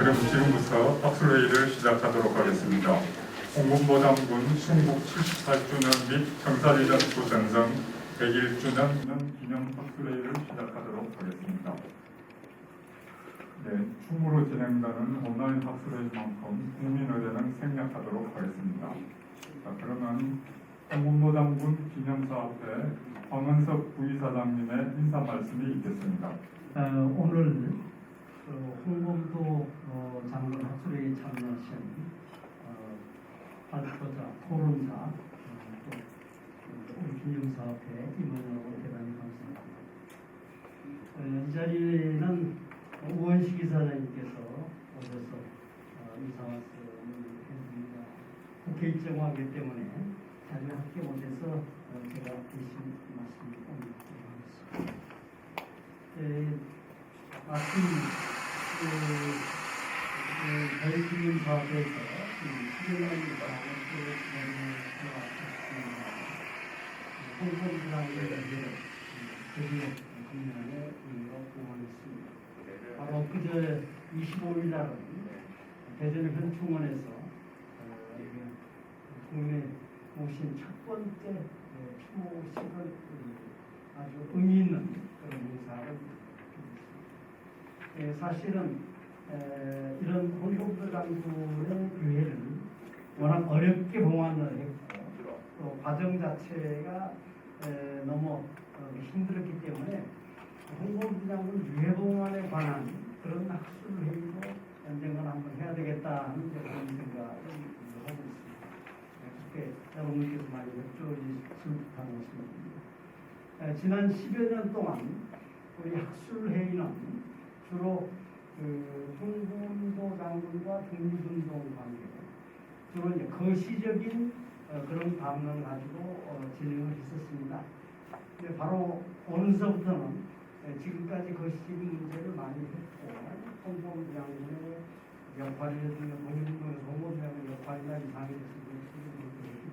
그럼 지금부터 박수회의를 시작하도록 하겠습니다. 홍범보장군 순국 78주년 및 청사리전투 전성 101주년 기념 박수회의를 시작하도록 하겠습니다. 네, 춤으로 진행되는 온라인 박수회의만큼 국민의례는 생략하도록 하겠습니다. 자, 그러면 홍범보장군 기념사업회 황은석 부이사장님의 인사 말씀이 있겠습니다. 오늘 홍범도 장군 학술회에 참여하신 발표자, 토론자, 또 우리 기념사업회 임원하고 대단히 감사합니다. 이 자리에는 우원식 이사장님께서 오셔서 인사 말씀을 해주십니다. 국회 일정하기 때문에 자주 함께 못해서 제가 대신 말씀을 드리겠습니다. 마침 저희 사업에서 수련하는 사업을 홍보부장에 드디어 국민에 공헌했습니다. 바로 그제 25일 날은 대전 현충원에서 국민에 모신 첫 번째 추모식을 아주 의미 있는 그런 행사를 사실은 이런 홍범도 장군의 유해를 워낙 어렵게 봉안을 했고 또 과정 자체가 너무 힘들었기 때문에 홍범도 장군 유해 봉안에 관한 그런 학술 회의도 언젠가 한번 해야 되겠다 하는 그런 생각을 하고 있습니다. 그렇게 여러분께서 많이 여쭤주실 듯한 것입니다. 지난 10여 년 동안 우리 학술회의는 주로 홍범도 장군과 독립운동 관계, 주로 이제 거시적인 그런 방면을 가지고 진행을 했었습니다. 바로 오늘서부터는 지금까지 거시적인 문제를 많이 했고 홍범도 장군의 역할이라든가 독립운동에서 홍범도 장군의 역할이나 이상이 했기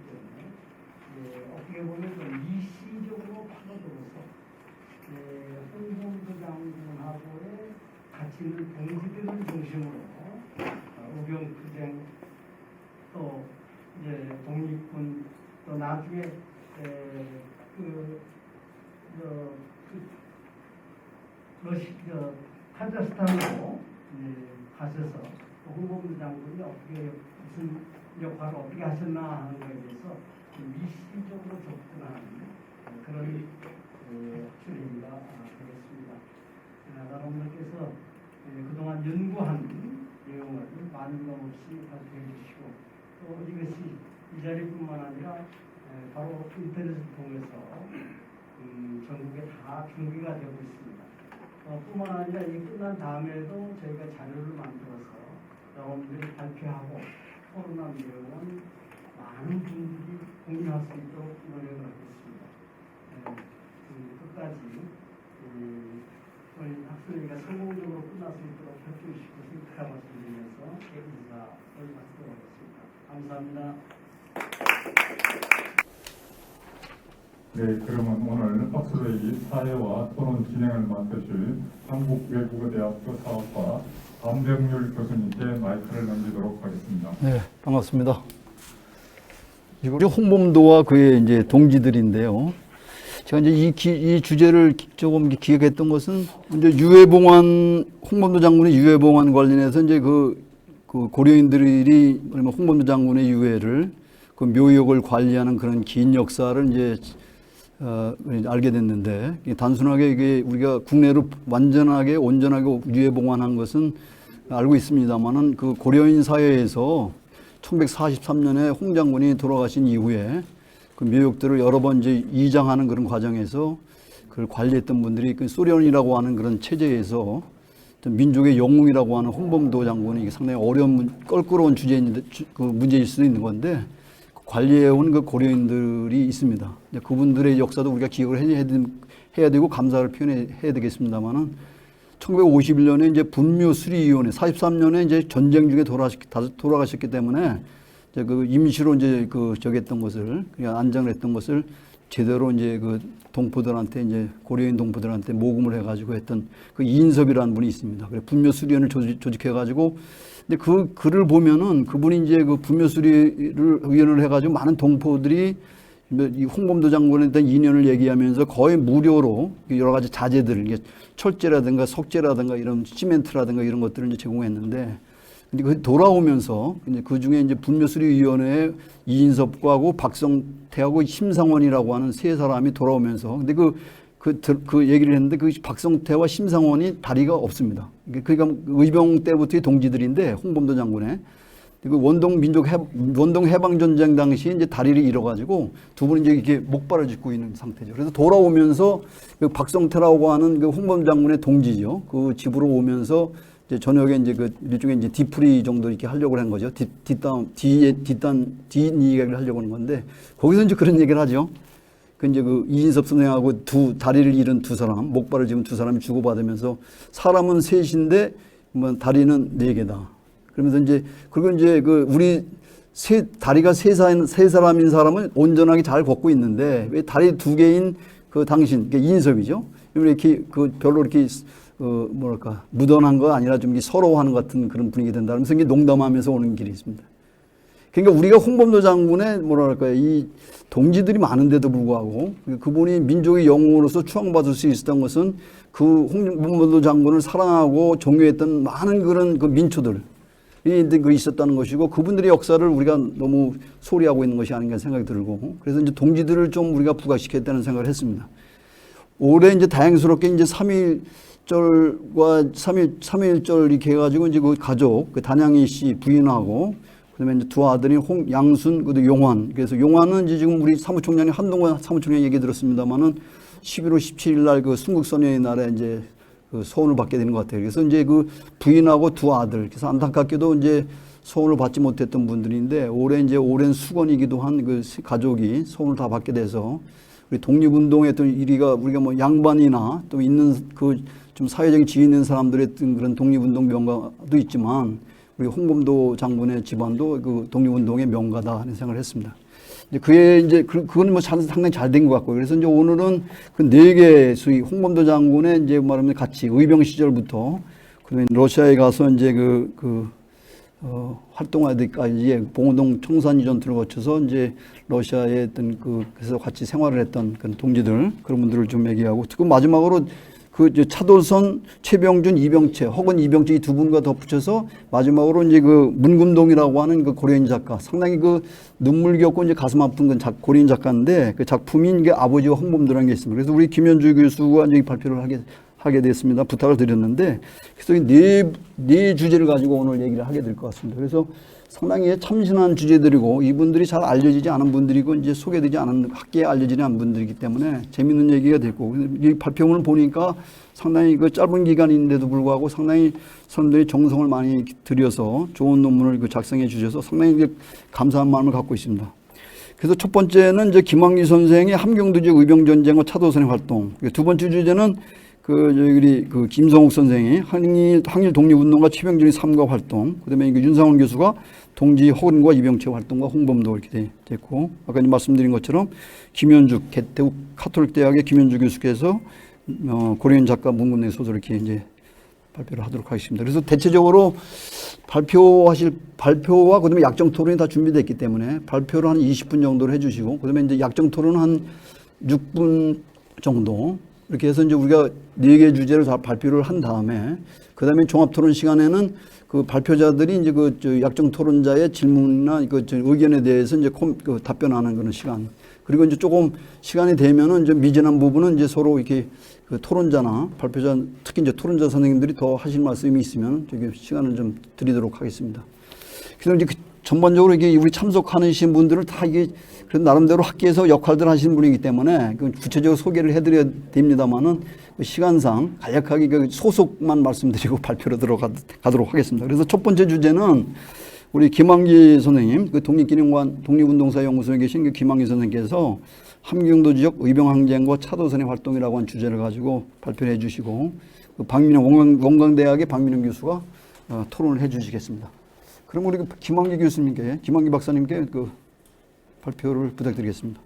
때문에 어떻게 보면 좀 이시적으로 파고들어서 홍범도 장군하고의 같이 있는 동지들을 중심으로 우병투쟁 또 이제 독립군 또 나중에 카자흐스탄으로 가셔서 홍범도 장군이 어떻게 무슨 역할을 어떻게 하셨나 하는 것에 대해서 미시적으로 접근하는 그런 학술회의가 되겠습니다. 여러분들께서 그동안 연구한 내용을 빠짐없이 발표해 주시고 또 이것이 이 자리뿐만 아니라 바로 인터넷을 통해서 전국에 다 중계가 되고 있습니다. 뿐만 아니라 이 끝난 다음에도 저희가 자료를 만들어서 여러분들이 발표하고 토론한 내용은 많은 분들이 공유할 수 있도록 노력을 하겠습니다. 끝까지 우리 학술회의가 성공적으로 끝날 수 있도록 해주시고 생각하 말씀드리면서 인사를 마치도록 하겠습니다. 감사합니다. 네, 그러면 오늘 박수회의 사회와 토론 진행을 맡으실 한국외국어대학교 사업과 안병률 교수님께 마이크를 넘기도록 하겠습니다. 네, 반갑습니다. 우리 홍범도와 그의 이제 동지들인데요. 제가 이제 이 주제를 조금 기획했던 것은 이제 유해봉안, 홍범도 장군의 유해봉안 관련해서 이제 그 고려인들이 홍범도 장군의 유해를 그 묘역을 관리하는 그런 긴 역사를 이제 알게 됐는데, 단순하게 이게 우리가 국내로 완전하게 온전하게 유해봉안한 것은 알고 있습니다만은 그 고려인 사회에서 1943년에 홍 장군이 돌아가신 이후에 그 묘역들을 여러 번 이제 이장하는 그런 과정에서 그걸 관리했던 분들이 그 소련이라고 하는 그런 체제에서 민족의 영웅이라고 하는 홍범도 장군이 이게 상당히 어려운 껄끄러운 주제인데 그 문제일 수도 있는 건데 관리해온 그 고려인들이 있습니다. 그분들의 역사도 우리가 기억을 해야 되고 감사를 표현해야 되겠습니다만은 1951년에 이제 분묘수리위원회 43년에 이제 전쟁 중에 돌아가셨기 때문에 그 임시로 이제 그 저기 했던 것을 그냥 안장을 했던 것을 제대로 이제 그 동포들한테 이제 고려인 동포들한테 모금을 해가지고 했던 그 이인섭이라는 분이 있습니다. 그래 분묘수리위원을 조직해가지고 근데 그 글을 보면은 그분이 이제 그 분묘수리위원을 해가지고 많은 동포들이 이 홍범도 장군에 대한 인연을 얘기하면서 거의 무료로 여러 가지 자재들, 이게 철제라든가 석재라든가 이런 시멘트라든가 이런 것들을 이제 제공했는데, 근데 그 돌아오면서 이제 그 중에 이제 분묘수리위원회에 이인섭과 하고 박성태하고 심상원이라고 하는 세 사람이 돌아오면서, 근데 그 얘기를 했는데 그 박성태와 심상원이 다리가 없습니다. 그러니까 의병 때부터의 동지들인데 홍범도 장군의 그 원동 해방 전쟁 당시 이제 다리를 잃어가지고 두 분이 이제 이렇게 목발을 짚고 있는 상태죠. 그래서 돌아오면서 그 박성태라고 하는 그 홍범도 장군의 동지죠. 그 집으로 오면서 이제 저녁에 이제 그 일종의 이제 뒤풀이 정도 이렇게 하려고 한 거죠. 뒷 이야기를 하려고 하는 건데 거기서 이제 그런 얘기를 하죠. 그 이제 그 이인섭 선생하고 다리를 잃은 두 사람, 목발을 지은 두 사람이 주고받으면서 사람은 셋인데 뭐 다리는 네 개다. 그러면서 이제 그리고 이제 그 우리 다리가 세 사람인 사람은 온전하게 잘 걷고 있는데 왜 다리 두 개인 그 당신, 그러니까 이인섭이죠. 이렇게 그 별로 이렇게 뭐랄까 무던한 거 아니라 좀 서러워하는 것 같은 그런 분위기 된다면서 이게 농담하면서 오는 길이 있습니다. 그러니까 우리가 홍범도 장군의 뭐랄까 이 동지들이 많은데도 불구하고 그분이 민족의 영웅으로서 추앙받을 수 있었던 것은 그 홍범도 장군을 사랑하고 존경했던 많은 그런 그 민초들. 그 있었다는 것이고 그분들의 역사를 우리가 너무 소리하고 있는 것이 아닌가 생각이 들고 그래서 이제 동지들을 좀 우리가 부각시켰다는 생각을 했습니다. 올해 이제 다행스럽게 이제 3.1절과 3.1절 이렇게 해가지고 이제 그 가족 그 단양이 씨 부인하고 그다음에 이제 두 아들이 양순 그리고 용환 그래서 용환은 이제 지금 우리 사무총장이 한동안 사무총장 얘기 들었습니다만은 11월 17일 날 그 순국선녀의 날에 이제 그 소원을 받게 되는 것 같아요. 그래서 이제 그 부인하고 두 아들, 그래서 안타깝게도 이제 소원을 받지 못했던 분들인데 올해 이제 오랜 수건이기도 한 그 가족이 소원을 다 받게 돼서 우리 독립운동에 어떤 우리가 뭐 양반이나 또 있는 그 좀 사회적인 지위 있는 사람들의 어떤 그런 독립운동 명가도 있지만 우리 홍범도 장군의 집안도 그 독립운동의 명가다 하는 생각을 했습니다. 그게 이제 그건 뭐 상당히 잘 된 것 같고요. 그래서 이제 오늘은 그 네 개 소위 홍범도 장군의 이제 말하면 같이 의병 시절부터 그다음에 러시아에 가서 이제 활동하기까지 봉오동 청산리 전투를 거쳐서 이제 러시아에 어떤 그래서 같이 생활을 했던 그런 동지들 그런 분들을 좀 얘기하고 그 마지막으로 그 차돌선, 최병준, 이병채, 혹은 이병채 이 두 분과 덧붙여서 마지막으로 이제 그 문금동이라고 하는 그 고려인 작가, 상당히 그 눈물겹고 이제 가슴 아픈 그 고려인 작가인데 그 작품인 게 아버지와 홍범도라는 게 있습니다. 그래서 우리 김현주 교수가 이제 발표를 하게 됐습니다. 부탁을 드렸는데 그래서 네 주제를 가지고 오늘 얘기를 하게 될 것 같습니다. 그래서 상당히 참신한 주제들이고 이분들이 잘 알려지지 않은 분들이고 이제 소개되지 않은 학계에 알려지지 않은 분들이기 때문에 재밌는 얘기가 됐고 이 발표문을 보니까 상당히 그 짧은 기간인데도 불구하고 상당히 사람들이 정성을 많이 들여서 좋은 논문을 작성해 주셔서 상당히 감사한 마음을 갖고 있습니다. 그래서 첫 번째는 이제 김학리 선생의 함경도 지역 의병전쟁과 차도선의 활동. 두 번째 주제는 우리 김성욱 선생이 항일 독립운동과 최병준의 삶과 활동, 그 다음에 윤상원 교수가 동지 허근과 이병채 활동과 홍범도 이렇게 됐고, 아까 말씀드린 것처럼 김현주, 대구 카톨릭대학의 김현주 교수께서 고려인 작가 문금내 소설 이렇게 이제 발표를 하도록 하겠습니다. 그래서 대체적으로 발표와 그 다음에 약정 토론이 다 준비됐기 때문에 발표를 한 20분 정도로 해주시고, 그 다음에 이제 약정 토론은 한 6분 정도 이렇게 해서 이제 우리가 4개 주제를 다 발표를 한 다음에 그 다음에 종합 토론 시간에는 그 발표자들이 이제 약정 토론자의 질문이나 의견에 대해서 이제 답변하는 그런 시간. 그리고 이제 조금 시간이 되면은 이제 미진한 부분은 이제 서로 이렇게 토론자나 발표자, 특히 이제 토론자 선생님들이 더 하실 말씀이 있으면 시간을 좀 드리도록 하겠습니다. 그래서 이제 전반적으로 이게 우리 참석하신 분들을 다 이게 그래도 나름대로 학계에서 역할들 하시는 분이기 때문에 구체적으로 소개를 해드려야 됩니다만은 시간상 간략하게 소속만 말씀드리고 발표로 들어가도록 하겠습니다. 그래서 첫 번째 주제는 우리 김학리 선생님, 독립기념관 독립운동사연구소에 계신 김학리 선생님께서 함경도 지역 의병항쟁과 차도선의 활동이라고 하는 주제를 가지고 발표를 해주시고 원광대학의 박민영 교수가 토론을 해주시겠습니다. 그럼 우리 김학리 교수님께, 김학리 박사님께 발표를 부탁드리겠습니다.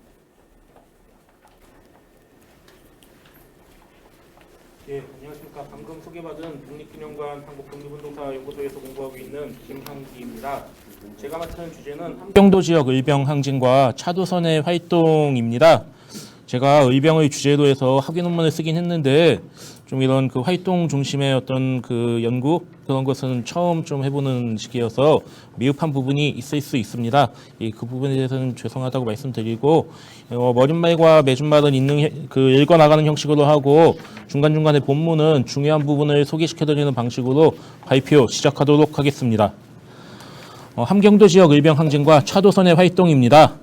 예, 안녕하십니까. 방금 소개받은 독립기념관 한국독립운동사연구소에서 공부하고 있는 김항기입니다. 제가 맡은 주제는 함경도 지역 의병 항쟁과 차도선의 활동입니다. 제가 의병의 주제로 해서 학위 논문을 쓰긴 했는데 좀 이런 그 활동 중심의 어떤 그 연구 그런 것은 처음 좀 해보는 시기여서 미흡한 부분이 있을 수 있습니다. 그 부분에 대해서는 죄송하다고 말씀드리고 머릿말과 맺은말은 읽어 나가는 형식으로 하고 중간중간에 본문은 중요한 부분을 소개시켜드리는 방식으로 발표 시작하도록 하겠습니다. 함경도 지역 의병 항쟁과 차도선의 활동입니다.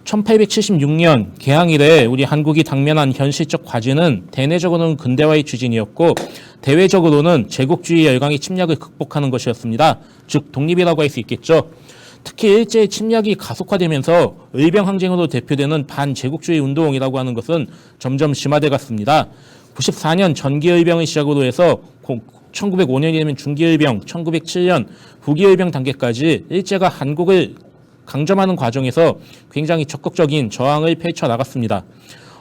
1876년 개항 이래 우리 한국이 당면한 현실적 과제는 대내적으로는 근대화의 추진이었고 대외적으로는 제국주의 열강의 침략을 극복하는 것이었습니다. 즉 독립이라고 할 수 있겠죠. 특히 일제의 침략이 가속화되면서 의병 항쟁으로 대표되는 반제국주의 운동이라고 하는 것은 점점 심화돼 갔습니다. 94년 전기의병을 시작으로 해서 1905년이 되면 중기의병, 1907년 후기의병 단계까지 일제가 한국을 강점하는 과정에서 굉장히 적극적인 저항을 펼쳐 나갔습니다.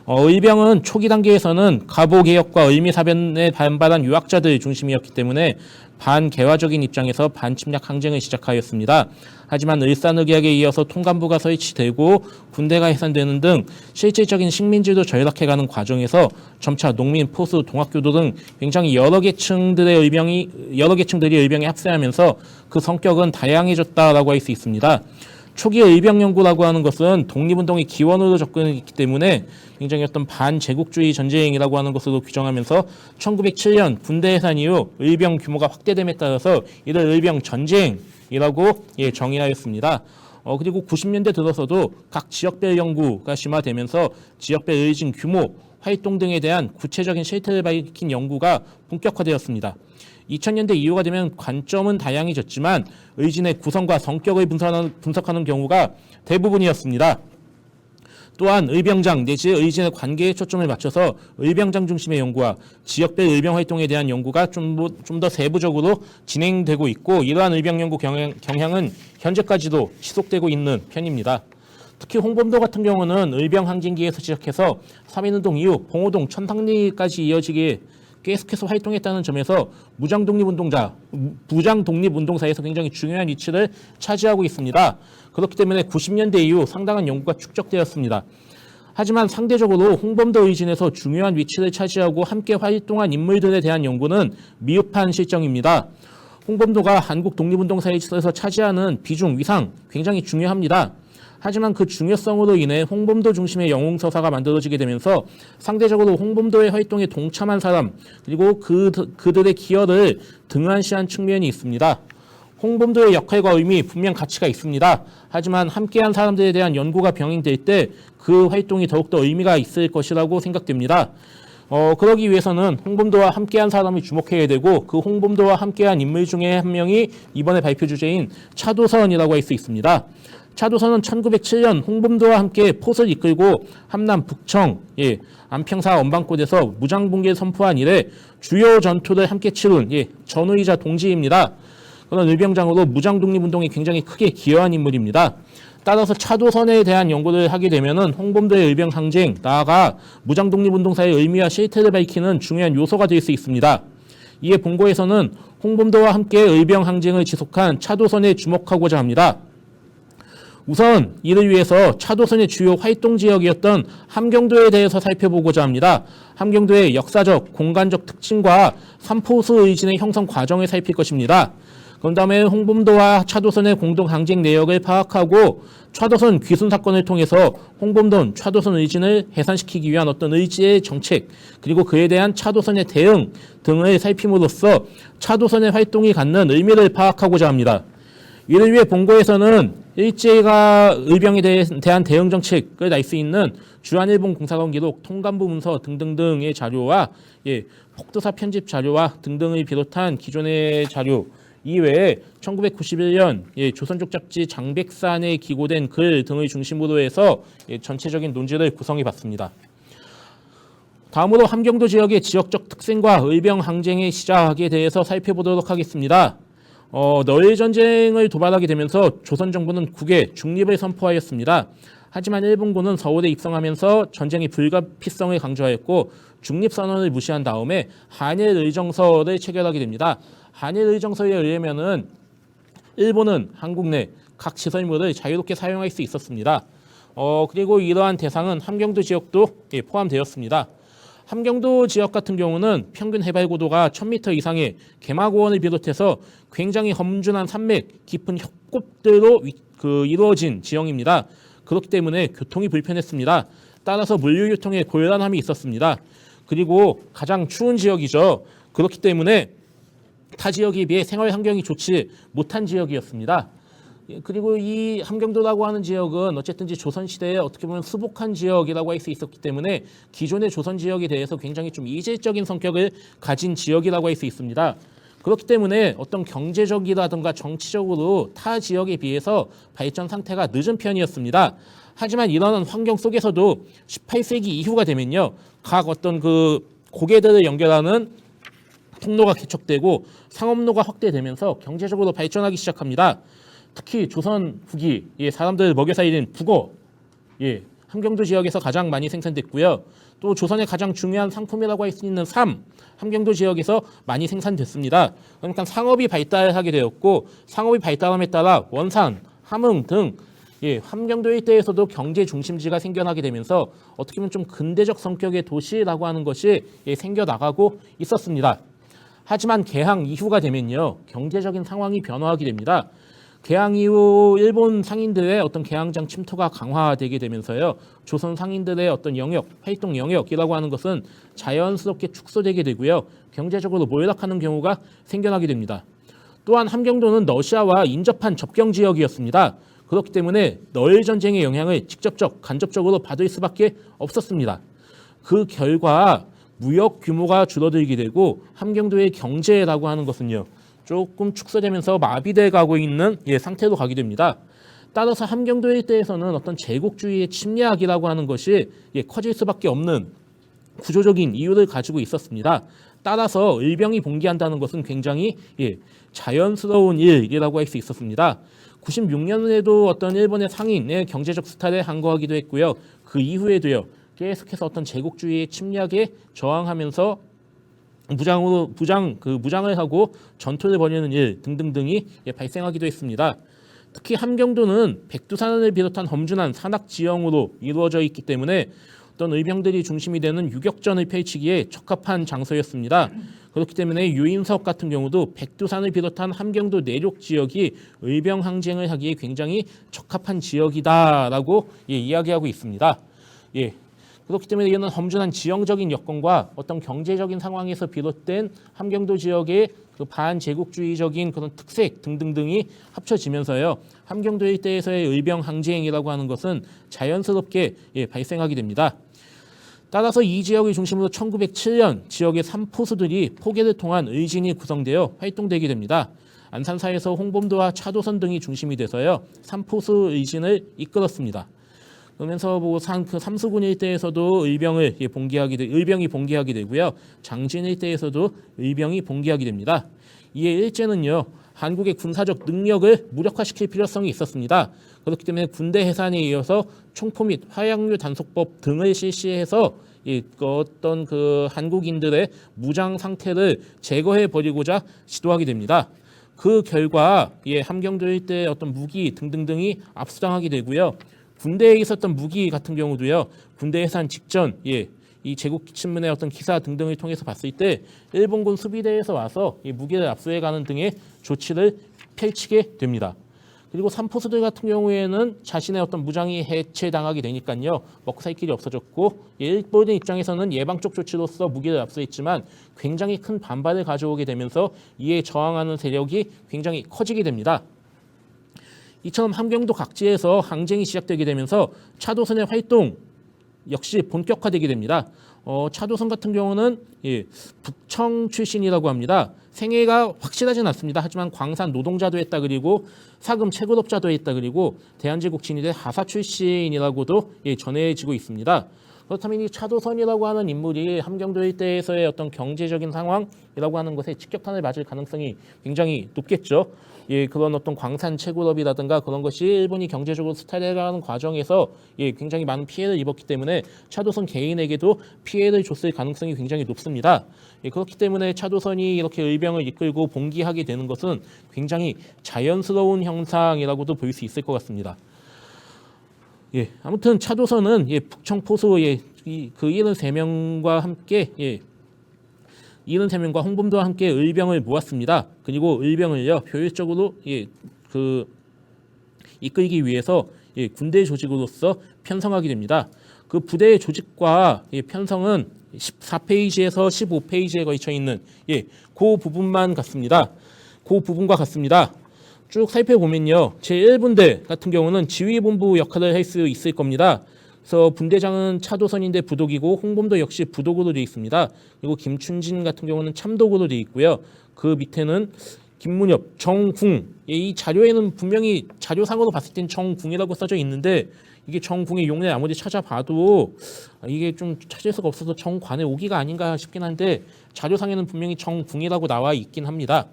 의병은 초기 단계에서는 가보개혁과 의미사변에 반발한 유학자들 중심이었기 때문에 반개화적인 입장에서 반침략 항쟁을 시작하였습니다. 하지만 일산의계약에 이어서 통감부가 설치되고 군대가 해산되는 등 실질적인 식민지도 절락해가는 과정에서 점차 농민, 포수, 동학교도 등 굉장히 여러 계층들이 의병에 합세하면서 그 성격은 다양해졌다라고 할 수 있습니다. 초기 의병 연구라고 하는 것은 독립운동의 기원으로 접근했기 때문에 굉장히 어떤 반제국주의 전쟁이라고 하는 것으로 규정하면서 1907년 군대 해산 이후 의병 규모가 확대됨에 따라서 이를 의병 전쟁이라고 정의하였습니다. 그리고 90년대 들어서도 각 지역별 연구가 심화되면서 지역별 의진 규모, 활동 등에 대한 구체적인 실태를 밝힌 연구가 본격화되었습니다. 2000년대 이후가 되면 관점은 다양해졌지만 의진의 구성과 성격을 분석하는 경우가 대부분이었습니다. 또한 의병장 내지 의진의 관계에 초점을 맞춰서 의병장 중심의 연구와 지역별 의병 활동에 대한 연구가 좀 더 세부적으로 진행되고 있고 이러한 의병 연구 경향은 현재까지도 지속되고 있는 편입니다. 특히 홍범도 같은 경우는 의병 항쟁기에서 시작해서 3.1운동 이후 봉오동, 천당리까지 이어지게 계속해서 활동했다는 점에서 부장 독립운동사에서 굉장히 중요한 위치를 차지하고 있습니다. 그렇기 때문에 90년대 이후 상당한 연구가 축적되었습니다. 하지만 상대적으로 홍범도 의진에서 중요한 위치를 차지하고 함께 활동한 인물들에 대한 연구는 미흡한 실정입니다. 홍범도가 한국 독립운동사에 있어서 차지하는 비중, 위상 굉장히 중요합니다. 하지만 그 중요성으로 인해 홍범도 중심의 영웅서사가 만들어지게 되면서 상대적으로 홍범도의 활동에 동참한 사람 그리고 그들의 기여를 등한시한 측면이 있습니다. 홍범도의 역할과 의미 분명 가치가 있습니다. 하지만 함께한 사람들에 대한 연구가 병행될 때 그 활동이 더욱더 의미가 있을 것이라고 생각됩니다. 그러기 위해서는 홍범도와 함께한 사람을 주목해야 되고 그 홍범도와 함께한 인물 중에 한 명이 이번에 발표 주제인 차도선이라고 할 수 있습니다. 차도선은 1907년 홍범도와 함께 포를 이끌고 함남 북청, 안평사 언방골에서 무장붕괴를 선포한 이래 주요 전투를 함께 치룬 전우이자 동지입니다. 그런 의병장으로 무장독립운동에 굉장히 크게 기여한 인물입니다. 따라서 차도선에 대한 연구를 하게 되면은 홍범도의 의병 항쟁, 나아가 무장독립운동사의 의미와 실태를 밝히는 중요한 요소가 될 수 있습니다. 이에 본고에서는 홍범도와 함께 의병 항쟁을 지속한 차도선에 주목하고자 합니다. 우선 이를 위해서 차도선의 주요 활동 지역이었던 함경도에 대해서 살펴보고자 합니다. 함경도의 역사적, 공간적 특징과 삼포수 의진의 형성 과정을 살필 것입니다. 그런 다음에 홍범도와 차도선의 공동 항쟁 내역을 파악하고 차도선 귀순 사건을 통해서 홍범도는 차도선 의진을 해산시키기 위한 어떤 의지의 정책 그리고 그에 대한 차도선의 대응 등을 살핌으로써 차도선의 활동이 갖는 의미를 파악하고자 합니다. 이를 위해 본고에서는 일제가 의병에 대한 대응 정책을 알 수 있는 주한일본 공사관 기록, 통감부 문서 등등등의 자료와 폭도사 편집 자료와 등등을 비롯한 기존의 자료 이외에 1991년 조선족 잡지 장백산에 기고된 글 등을 중심으로 해서 전체적인 논지를 구성해 봤습니다. 다음으로 함경도 지역의 지역적 특성과 의병 항쟁의 시작에 대해서 살펴보도록 하겠습니다. 너일 전쟁을 도발하게 되면서 조선 정부는 국외 중립을 선포하였습니다. 하지만 일본군은 서울에 입성하면서 전쟁의 불가피성을 강조하였고 중립선언을 무시한 다음에 한일의정서를 체결하게 됩니다. 한일의정서에 의하면은 일본은 한국 내 각 시설물을 자유롭게 사용할 수 있었습니다. 그리고 이러한 대상은 함경도 지역도 포함되었습니다. 함경도 지역 같은 경우는 평균 해발 고도가 1000m 이상의 개마고원을 비롯해서 굉장히 험준한 산맥, 깊은 협곡들로 이루어진 지형입니다. 그렇기 때문에 교통이 불편했습니다. 따라서 물류 유통에 곤란함이 있었습니다. 그리고 가장 추운 지역이죠. 그렇기 때문에 타 지역에 비해 생활 환경이 좋지 못한 지역이었습니다. 그리고 이 함경도라고 하는 지역은 어쨌든지 조선시대에 어떻게 보면 수복한 지역이라고 할 수 있었기 때문에 기존의 조선 지역에 대해서 굉장히 좀 이질적인 성격을 가진 지역이라고 할 수 있습니다. 그렇기 때문에 어떤 경제적이라든가 정치적으로 타 지역에 비해서 발전 상태가 늦은 편이었습니다. 하지만 이러한 환경 속에서도 18세기 이후가 되면요, 각 어떤 그 고개들을 연결하는 통로가 개척되고 상업로가 확대되면서 경제적으로 발전하기 시작합니다. 특히 조선 후기 사람들 먹여 살리는 북어 함경도 지역에서 가장 많이 생산됐고요. 또 조선의 가장 중요한 상품이라고 할 수 있는 삼, 함경도 지역에서 많이 생산됐습니다. 그러니까 상업이 발달하게 되었고 상업이 발달함에 따라 원산, 함흥 등 함경도 일대에서도 경제 중심지가 생겨나게 되면서 어떻게 보면 좀 근대적 성격의 도시라고 하는 것이 생겨나가고 있었습니다. 하지만 개항 이후가 되면요, 경제적인 상황이 변화하게 됩니다. 개항 이후 일본 상인들의 어떤 개항장 침투가 강화되게 되면서요, 조선 상인들의 어떤 영역, 활동 영역이라고 하는 것은 자연스럽게 축소되게 되고요, 경제적으로 몰락하는 경우가 생겨나게 됩니다. 또한 함경도는 러시아와 인접한 접경 지역이었습니다. 그렇기 때문에 러일 전쟁의 영향을 직접적, 간접적으로 받을 수밖에 없었습니다. 그 결과 무역 규모가 줄어들게 되고 함경도의 경제라고 하는 것은요, 조금 축소되면서 마비돼 가고 있는 상태로 가게 됩니다. 따라서 함경도 일대에서는 어떤 제국주의의 침략이라고 하는 것이 커질 수밖에 없는 구조적인 이유를 가지고 있었습니다. 따라서 의병이 봉기한다는 것은 굉장히 자연스러운 일이라고 할 수 있었습니다. 96년에도 어떤 일본의 상인의 경제적 수탈에 항거하기도 했고요. 그 이후에도요, 계속해서 어떤 제국주의의 침략에 저항하면서 무장을 하고 전투를 벌이는 일 등등등이 발생하기도 했습니다. 특히 함경도는 백두산을 비롯한 험준한 산악 지형으로 이루어져 있기 때문에 어떤 의병들이 중심이 되는 유격전을 펼치기에 적합한 장소였습니다. 그렇기 때문에 유인석 같은 경우도 백두산을 비롯한 함경도 내륙 지역이 의병 항쟁을 하기에 굉장히 적합한 지역이다라고 이야기하고 있습니다. 그렇기 때문에 이는 험준한 지형적인 여건과 어떤 경제적인 상황에서 비롯된 함경도 지역의 그 반제국주의적인 그런 특색 등등등이 합쳐지면서요, 함경도 일대에서의 의병 항쟁이라고 하는 것은 자연스럽게 발생하게 됩니다. 따라서 이 지역을 중심으로 1907년 지역의 삼포수들이 포계를 통한 의진이 구성되어 활동되게 됩니다. 안산사에서 홍범도와 차도선 등이 중심이 돼서요, 삼포수 의진을 이끌었습니다. 그러면서 그 삼수군 일대에서도 의병이 봉기하게 되고요, 장진 일대에서도 의병이 봉기하게 됩니다. 이에 일제는요, 한국의 군사적 능력을 무력화시킬 필요성이 있었습니다. 그렇기 때문에 군대 해산에 이어서 총포 및 화약류 단속법 등을 실시해서 어떤 그 한국인들의 무장 상태를 제거해 버리고자 시도하게 됩니다. 그 결과 함경도 일대의 어떤 무기 등등등이 압수당하게 되고요. 군대에 있었던 무기 같은 경우도요, 군대 해산 직전 이 제국 신문의 어떤 기사 등등을 통해서 봤을 때 일본군 수비대에서 와서 이 무기를 압수해가는 등의 조치를 펼치게 됩니다. 그리고 삼포수들 같은 경우에는 자신의 어떤 무장이 해체당하게 되니까요, 먹고 살 길이 없어졌고, 일본의 입장에서는 예방적 조치로서 무기를 압수했지만 굉장히 큰 반발을 가져오게 되면서 이에 저항하는 세력이 굉장히 커지게 됩니다. 이처럼 함경도 각지에서 항쟁이 시작되게 되면서 차도선의 활동 역시 본격화되게 됩니다. 차도선 같은 경우는 북청 출신이라고 합니다. 생애가 확실하진 않습니다. 하지만 광산 노동자도 했다, 그리고 사금 채굴업자도 했다, 그리고 대한제국 진위대 하사 출신이라고도 전해지고 있습니다. 그렇다면 이 차도선이라고 하는 인물이 함경도 일대에서의 어떤 경제적인 상황이라고 하는 것에 직격탄을 맞을 가능성이 굉장히 높겠죠. 예, 그런 어떤 광산 채굴업이라든가 그런 것이 일본이 경제적으로 수탈해가는 과정에서 예, 굉장히 많은 피해를 입었기 때문에 차도선 개인에게도 피해를 줬을 가능성이 굉장히 높습니다. 예, 그렇기 때문에 차도선이 이렇게 의병을 이끌고 봉기하게 되는 것은 굉장히 자연스러운 현상이라고도 볼 수 있을 것 같습니다. 예, 아무튼 차도선은 예, 북청포수 예, 그 73명과 함께 예, 73명과 홍범도와 함께 의병을 모았습니다. 그리고 의병을요 효율적으로 예, 그 이끌기 위해서 예, 군대 조직으로서 편성하게 됩니다. 그 부대의 조직과 예, 편성은 14페이지에서 15페이지에 걸쳐 있는 예, 그 부분만 같습니다. 그 부분과 같습니다. 쭉 살펴보면요. 제1분대 같은 경우는 지휘본부 역할을 할 수 있을 겁니다. 그래서 분대장은 차도선인데 부독이고 홍범도 역시 부독으로 되어 있습니다. 그리고 김춘진 같은 경우는 참독으로 되어 있고요. 그 밑에는 김문엽, 정궁. 이 자료에는 분명히 자료상으로 봤을 땐 정궁이라고 써져 있는데 이게 정궁의 용례 아무리 찾아봐도 이게 좀 찾을 수가 없어서 정관의 오기가 아닌가 싶긴 한데 자료상에는 분명히 정궁이라고 나와 있긴 합니다.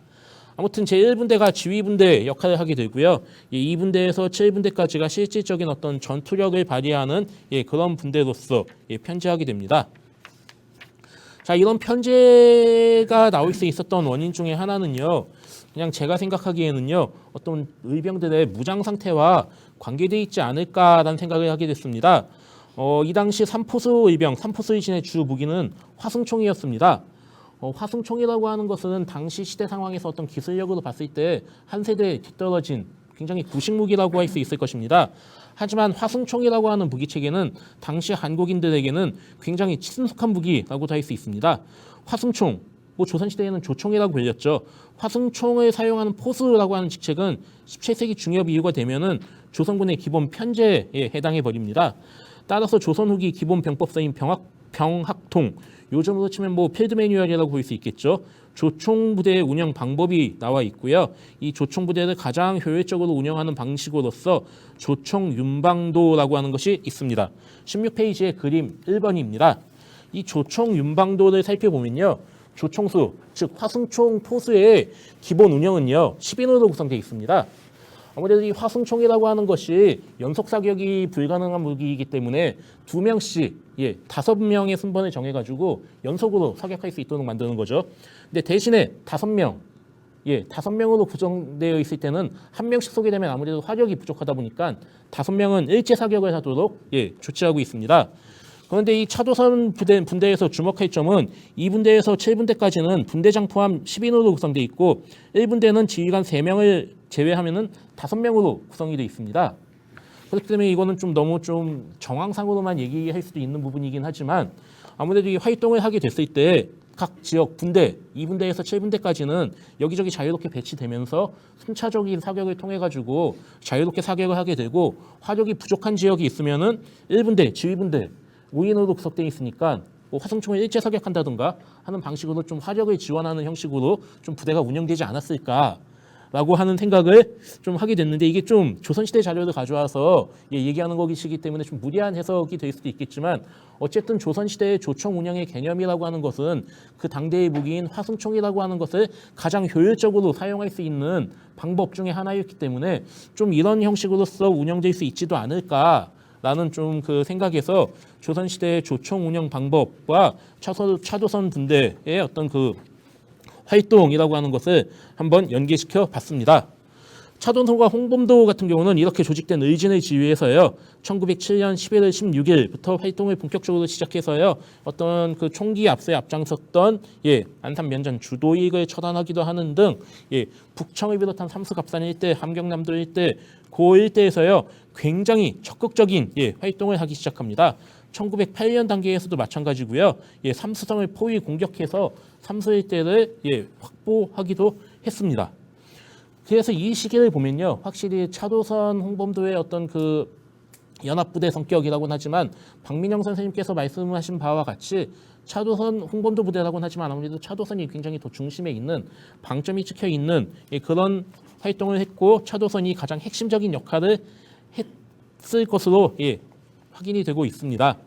아무튼 제1분대가 지휘분대 역할을 하게 되고요. 2분대에서 7분대까지가 실질적인 어떤 전투력을 발휘하는 예, 그런 분대로서 예, 편제하게 됩니다. 자, 이런 편제가 나올 수 있었던 원인 중에 하나는요. 그냥 제가 생각하기에는요. 어떤 의병들의 무장 상태와 관계되어 있지 않을까라는 생각을 하게 됐습니다. 이 당시 삼포수 의병, 삼포수 의진의 주 무기는 화승총이었습니다. 화승총이라고 하는 것은 당시 시대 상황에서 어떤 기술력으로 봤을 때 한 세대 뒤떨어진 굉장히 구식 무기라고 할 수 있을 것입니다. 하지만 화승총이라고 하는 무기 체계는 당시 한국인들에게는 굉장히 친숙한 무기라고도 할 수 있습니다. 화승총, 조선시대에는 조총이라고 불렸죠. 화승총을 사용하는 포수라고 하는 직책은 17세기 중엽 이후가 되면은 조선군의 기본 편제에 해당해 버립니다. 따라서 조선 후기 기본 병법서인 병학통, 요즘으로 치면 필드 매뉴얼이라고 볼 수 있겠죠. 조총 부대의 운영 방법이 나와 있고요. 이 조총 부대를 가장 효율적으로 운영하는 방식으로서 조총 윤방도라고 하는 것이 있습니다. 16페이지의 그림 1번입니다. 이 조총 윤방도를 살펴보면요. 조총수, 즉 화승총 포수의 기본 운영은요. 10인으로 구성되어 있습니다. 아무래도 이 화승총이라고 하는 것이 연속 사격이 불가능한 무기이기 때문에 2명씩 5명의 순번을 정해가지고 연속으로 사격할 수 있도록 만드는 거죠. 근데 대신에 5명, 5명으로 구성되어 있을 때는 1명씩 쏘게 되면 아무래도 화력이 부족하다 보니까 5명은 일제 사격을 하도록 조치하고 있습니다. 그런데 이 차도선 분대에서 주목할 점은 2분대에서 7분대까지는 분대장 포함 10인으로 구성되어 있고 1분대는 지휘관 3명을 제외하면은 5명으로 구성이 되어 있습니다. 그렇기 때문에 이거는 너무 정황상으로만 얘기할 수도 있는 부분이긴 하지만 아무래도 이 활동을 하게 됐을 때 각 지역 분대, 2분대에서 7분대까지는 여기저기 자유롭게 배치되면서 순차적인 사격을 통해 가지고 자유롭게 사격을 하게 되고 화력이 부족한 지역이 있으면은 1분대, 지휘분대 5인으로 구성되어 있으니까 화승총을 일제 사격한다든가 하는 방식으로 화력을 지원하는 형식으로 부대가 운영되지 않았을까라고 하는 생각을 하게 됐는데 이게 조선시대 자료를 가져와서 얘기하는 것이기 때문에 무리한 해석이 될 수도 있겠지만 어쨌든 조선시대의 조총 운영의 개념이라고 하는 것은 그 당대의 무기인 화승총이라고 하는 것을 가장 효율적으로 사용할 수 있는 방법 중에 하나였기 때문에 이런 형식으로서 운영될 수 있지도 않을까 라는 그 생각에서 조선시대의 조총 운영 방법과 차도선 분대의 어떤 그 활동이라고 하는 것을 한번 연계시켜 봤습니다. 차도선과 홍범도 같은 경우는 이렇게 조직된 의진을 지휘해서요. 1907년 11월 16일부터 활동을 본격적으로 시작해서요. 어떤 그 총기 압수에 앞장섰던 안산 면전 주도익을 처단하기도 하는 등 북청을 비롯한 삼수갑산 일대, 함경남도 일대, 고 일대에서요. 굉장히 적극적인 활동을 하기 시작합니다. 1908년 단계에서도 마찬가지고요. 삼수성을 포위 공격해서 삼수 일대를 확보하기도 했습니다. 그래서 이 시기를 보면요, 확실히 차도선, 홍범도의 어떤 그 연합부대 성격이라고는 하지만 박민영 선생님께서 말씀하신 바와 같이 차도선, 홍범도 부대라고는 하지만 아무래도 차도선이 굉장히 더 중심에 있는 방점이 찍혀 있는 그런 활동을 했고 차도선이 가장 핵심적인 역할을 했을 것으로 확인이 되고 있습니다.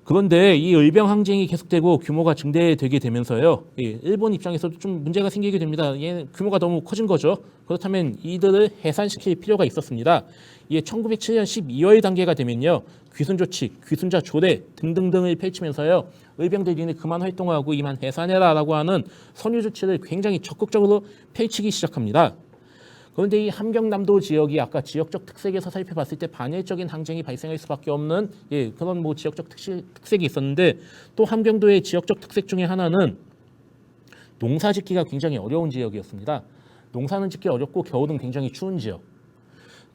그런데 이 의병 항쟁이 계속되고 규모가 증대되게 되면서요. 일본 입장에서도 좀 문제가 생기게 됩니다. 얘 규모가 너무 커진 거죠. 그렇다면 이들을 해산시킬 필요가 있었습니다. 이게 1907년 12월 단계가 되면요. 귀순 조치, 귀순자 조례 등등등을 펼치면서요. 의병들이 이제 그만 활동하고 이만 해산해라라고 하는 선유 조치를 굉장히 적극적으로 펼치기 시작합니다. 그런데 이 함경남도 지역이 아까 지역적 특색에서 살펴봤을 때 반일적인 항쟁이 발생할 수밖에 없는 그런 뭐 지역적 특색이 있었는데 또 함경도의 지역적 특색 중에 하나는 농사 짓기가 굉장히 어려운 지역이었습니다. 농사는 짓기 어렵고 겨울은 굉장히 추운 지역.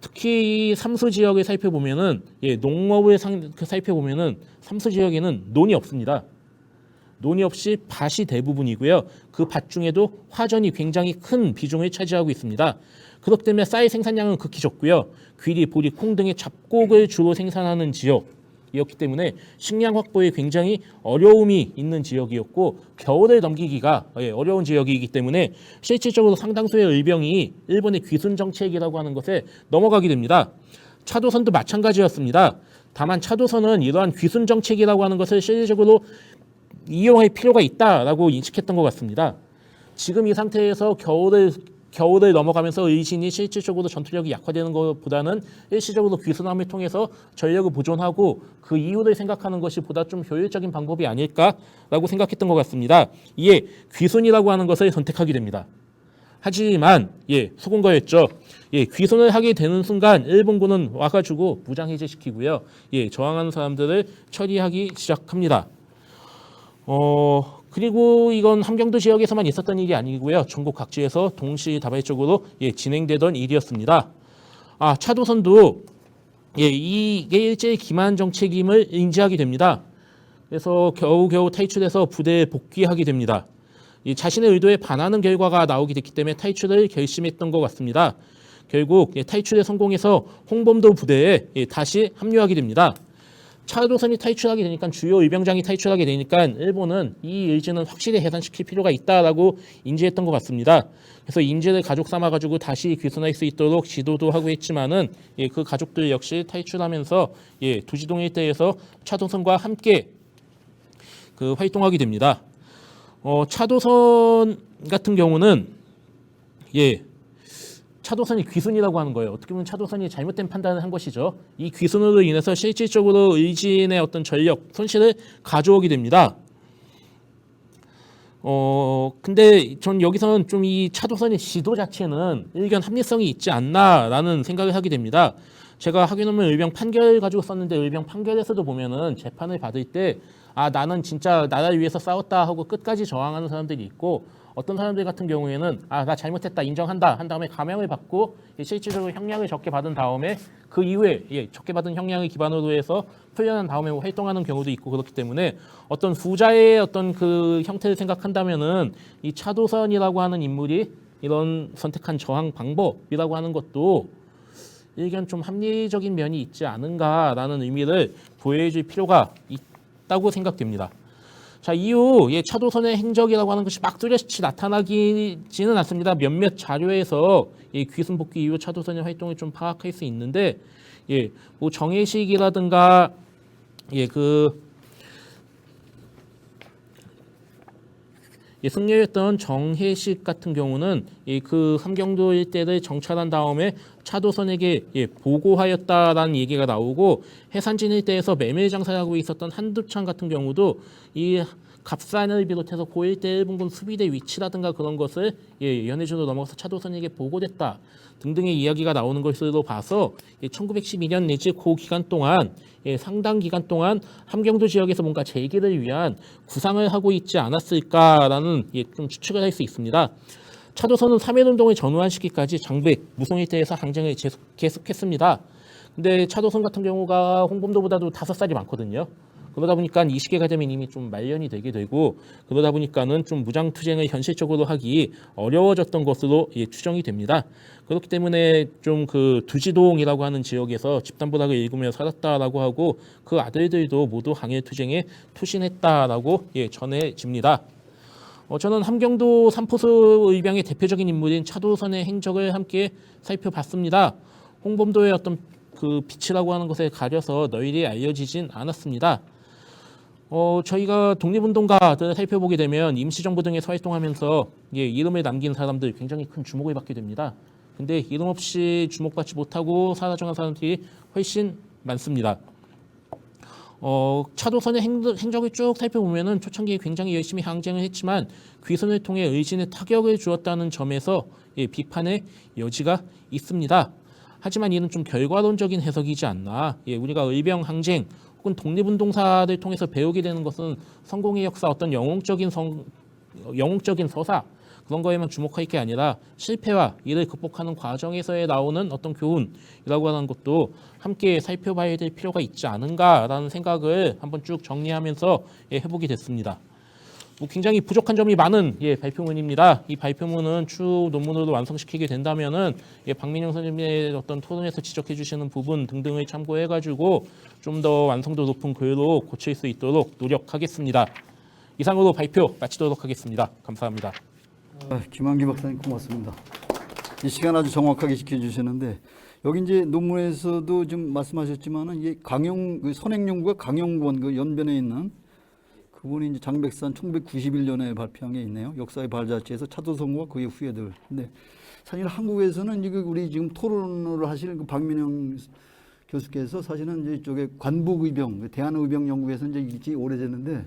특히 이 삼수 지역을 살펴보면은 농업을 살펴보면은 삼수 지역에는 논이 없습니다. 논이 없이 밭이 대부분이고요. 그 밭 중에도 화전이 굉장히 큰 비중을 차지하고 있습니다. 그렇기 때문에 쌀 생산량은 극히 적고요. 귀리, 보리, 콩 등의 잡곡을 주로 생산하는 지역이었기 때문에 식량 확보에 굉장히 어려움이 있는 지역이었고 겨울을 넘기기가 어려운 지역이기 때문에 실질적으로 상당수의 의병이 일본의 귀순 정책이라고 하는 것에 넘어가게 됩니다. 차도선도 마찬가지였습니다. 다만 차도선은 이러한 귀순 정책이라고 하는 것을 실질적으로 이용할 필요가 있다라고 인식했던 것 같습니다. 지금 이 상태에서 겨울을 넘어가면서 의진이 실질적으로 전투력이 약화되는 것보다는 일시적으로 귀순함을 통해서 전력을 보존하고 그 이후를 생각하는 것이 보다 좀 효율적인 방법이 아닐까라고 생각했던 것 같습니다. 이에 귀순이라고 하는 것을 선택하게 됩니다. 하지만 속은 거였죠. 귀순을 하게 되는 순간 일본군은 와가지고 무장해제시키고요. 저항하는 사람들을 처리하기 시작합니다. 그리고 이건 함경도 지역에서만 있었던 일이 아니고요. 전국 각지에서 동시다발적으로 진행되던 일이었습니다. 차도선도 이게 일제의 기만 정책임을 인지하게 됩니다. 그래서 겨우겨우 탈출해서 부대에 복귀하게 됩니다. 자신의 의도에 반하는 결과가 나오게 됐기 때문에 탈출을 결심했던 것 같습니다. 결국 탈출에 성공해서 홍범도 부대에 다시 합류하게 됩니다. 차도선이 탈출하게 되니까 주요 의병장이 탈출하게 되니까 일본은 이 의지는 확실히 해산시킬 필요가 있다라고 인지했던 것 같습니다. 그래서 인재를 가족 삼아가지고 다시 귀순할 수 있도록 지도도 하고 했지만은 그 가족들 역시 탈출하면서 두지동 일대에서 차도선과 함께 활동하게 됩니다. 차도선 같은 경우는 차도선이 귀순이라고 하는 거예요. 어떻게 보면 차도선이 잘못된 판단을 한 것이죠. 이 귀순으로 인해서 실질적으로 의진의 어떤 전력 손실을 가져오게 됩니다. 근데 전 여기서는 좀 이 차도선의 지도 자체는 일견 합리성이 있지 않나라는 생각을 하게 됩니다. 제가 학교 논문 의병 판결 가지고 썼는데 의병 판결에서도 보면은 재판을 받을 때 나는 진짜 나라를 위해서 싸웠다 하고 끝까지 저항하는 사람들이 있고 어떤 사람들 같은 경우에는 나 잘못했다 인정한다 한 다음에 감형을 받고 실질적으로 형량을 적게 받은 다음에 그 이후에 적게 받은 형량을 기반으로 해서 풀려난 다음에 활동하는 경우도 있고 그렇기 때문에 어떤 후자의 어떤 그 형태를 생각한다면은 이 차도선이라고 하는 인물이 이런 선택한 저항 방법이라고 하는 것도 일견 좀 합리적인 면이 있지 않은가라는 의미를 보여줄 필요가 있다고 생각됩니다. 자, 이후 차도선의 행적이라고 하는 것이 막 뚜렷이 나타나지는 않습니다. 몇몇 자료에서 귀순 복귀 이후 차도선의 활동을 좀 파악할 수 있는데, 뭐 정해식이라든가 승려였던 정해식 같은 경우는 그 함경도 일대를 정찰한 다음에 차도선에게 보고하였다라는 얘기가 나오고 해산진 일대에서 매매 장사를 하고 있었던 한두창 같은 경우도 이 갑산을 비롯해서 고1대 일본군 수비대 위치라든가 그런 것을 연해주로 넘어가서 차도선에게 보고됐다 등등의 이야기가 나오는 것으로 봐서 1912년 내지 그 기간 동안 상당 기간 동안 함경도 지역에서 뭔가 재기를 위한 구상을 하고 있지 않았을까라는 좀 추측을 할 수 있습니다. 차도선은 3.1운동을 전후한 시기까지 장백, 무송 일대에서 항쟁을 계속했습니다. 근데 차도선 같은 경우가 홍범도보다도 5살이 많거든요. 그러다 보니까 이 시기가 되면 이미 좀 말년이 되게 되고 그러다 보니까는 좀 무장투쟁을 현실적으로 하기 어려워졌던 것으로 추정이 됩니다. 그렇기 때문에 좀 그 두지동이라고 하는 지역에서 집단부락을 일구며 살았다라고 하고 그 아들들도 모두 항일투쟁에 투신했다라고 전해집니다. 저는 함경도 삼포수 의병의 대표적인 인물인 차도선의 행적을 함께 살펴봤습니다. 홍범도의 어떤 그 빛이라고 하는 것에 가려서 널리 알려지진 않았습니다. 저희가 독립운동가들 살펴보게 되면 임시정부 등에서 활동하면서 이름을 남긴 사람들 굉장히 큰 주목을 받게 됩니다. 근데 이름 없이 주목받지 못하고 사라져간 사람들이 훨씬 많습니다. 차도선의 행적을 쭉 살펴보면은 초창기에 굉장히 열심히 항쟁을 했지만 귀선을 통해 의진에 타격을 주었다는 점에서 비판의 여지가 있습니다. 하지만 이는 좀 결과론적인 해석이지 않나. 우리가 의병 항쟁 혹은 독립운동사를 통해서 배우게 되는 것은 성공의 역사, 어떤 영웅적인 서사 그런 거에만 주목할 게 아니라 실패와 이를 극복하는 과정에서의 나오는 어떤 교훈이라고 하는 것도 함께 살펴봐야 될 필요가 있지 않은가라는 생각을 한번 쭉 정리하면서 해보게 됐습니다. 굉장히 부족한 점이 많은 발표문입니다. 이 발표문은 추후 논문으로 완성시키게 된다면은 박민영 선생님의 어떤 토론에서 지적해 주시는 부분 등등을 참고해가지고 좀 더 완성도 높은 글로 고칠 수 있도록 노력하겠습니다. 이상으로 발표 마치도록 하겠습니다. 감사합니다. 김한기 박사님 고맙습니다. 이 시간 아주 정확하게 지켜주시는데 여기 이제 논문에서도 좀 말씀하셨지만은 이게 선행연구가 강영권 그 연변에 있는 그분이 이제 장백산 1991년에 발표한 게 있네요. 역사의 발자취에서 차도선과 그의 후예들. 근데 사실 한국에서는 이거 우리 지금 토론을 하실 그 박민영 교수께서 사실은 이제 이쪽에 관북의병, 대한의병연구에서 이제 일찍 오래됐는데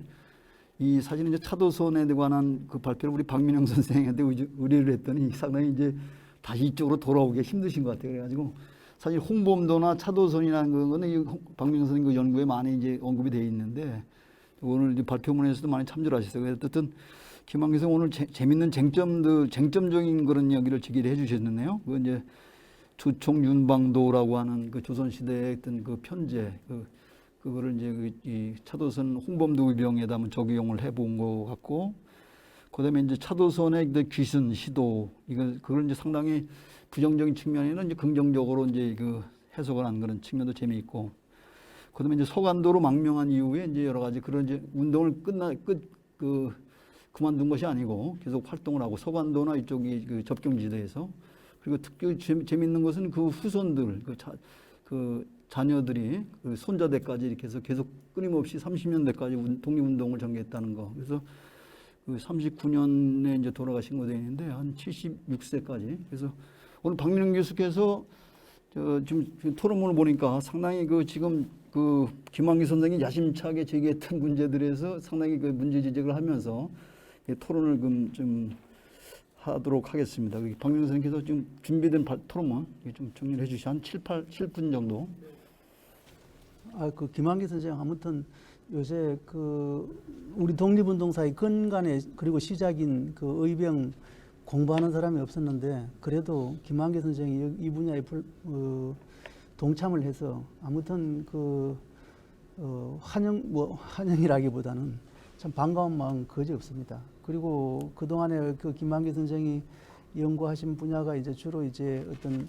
이 사실은 이제 차도선에 관한 그 발표를 우리 박민영 선생한테 의뢰를 했더니 상당히 이제 다시 이쪽으로 돌아오기 힘드신 것 같아요. 그래가지고 사실 홍범도나 차도선이라는 거는 이 박민영 선생 그 연구에 많이 이제 언급이 되어 있는데 오늘 이제 발표문에서도 많이 참조를 하셨어요. 어쨌든 김한 교수 오늘 재밌는 쟁점적인 그런 이야기를 제기를 해주셨는데요. 그 이제 조총윤방도라고 하는 그 조선시대의 어떤 그 편제, 그거를 이제 이 차도선 홍범도 의병에다 한번 적용을 해본 것 같고, 그다음에 이제 차도선의 귀순 시도, 그걸 이제 상당히 부정적인 측면에는 이제 긍정적으로 이제 그 해석을 한 그런 측면도 재미있고, 그다음에 이제 서간도로 망명한 이후에 이제 여러 가지 그런 이제 운동을 그만둔 것이 아니고 계속 활동을 하고 서간도나 이쪽이 그 접경지대에서, 그리고 특히 재미있는 것은 그 후손들, 그 자녀들이 그 손자대까지 이렇게 해서 계속 끊임없이 30년대까지 독립운동을 전개했다는 거. 그래서 그 39년에 이제 돌아가신 거 되어 있는데 한 76세까지. 그래서 오늘 박민영 교수께서 지금 토론문을 보니까 상당히 지금 김한기 선생이 야심차게 제기했던 문제들에서 상당히 그 문제 지적을 하면서 토론을 좀 하도록 하겠습니다. 박민영 선생님께서 지금 준비된 토론문 좀 정리를 해주시 한 7분 정도. 김한기 선생 아무튼 요새 우리 독립운동사의 근간에 그리고 시작인 그 의병 공부하는 사람이 없었는데 그래도 김한기 선생이 이 분야에 동참을 해서 아무튼 환영이라기보다는 참 반가운 마음 거지 없습니다. 그리고 그동안에 김한기 선생이 연구하신 분야가 이제 주로 이제 어떤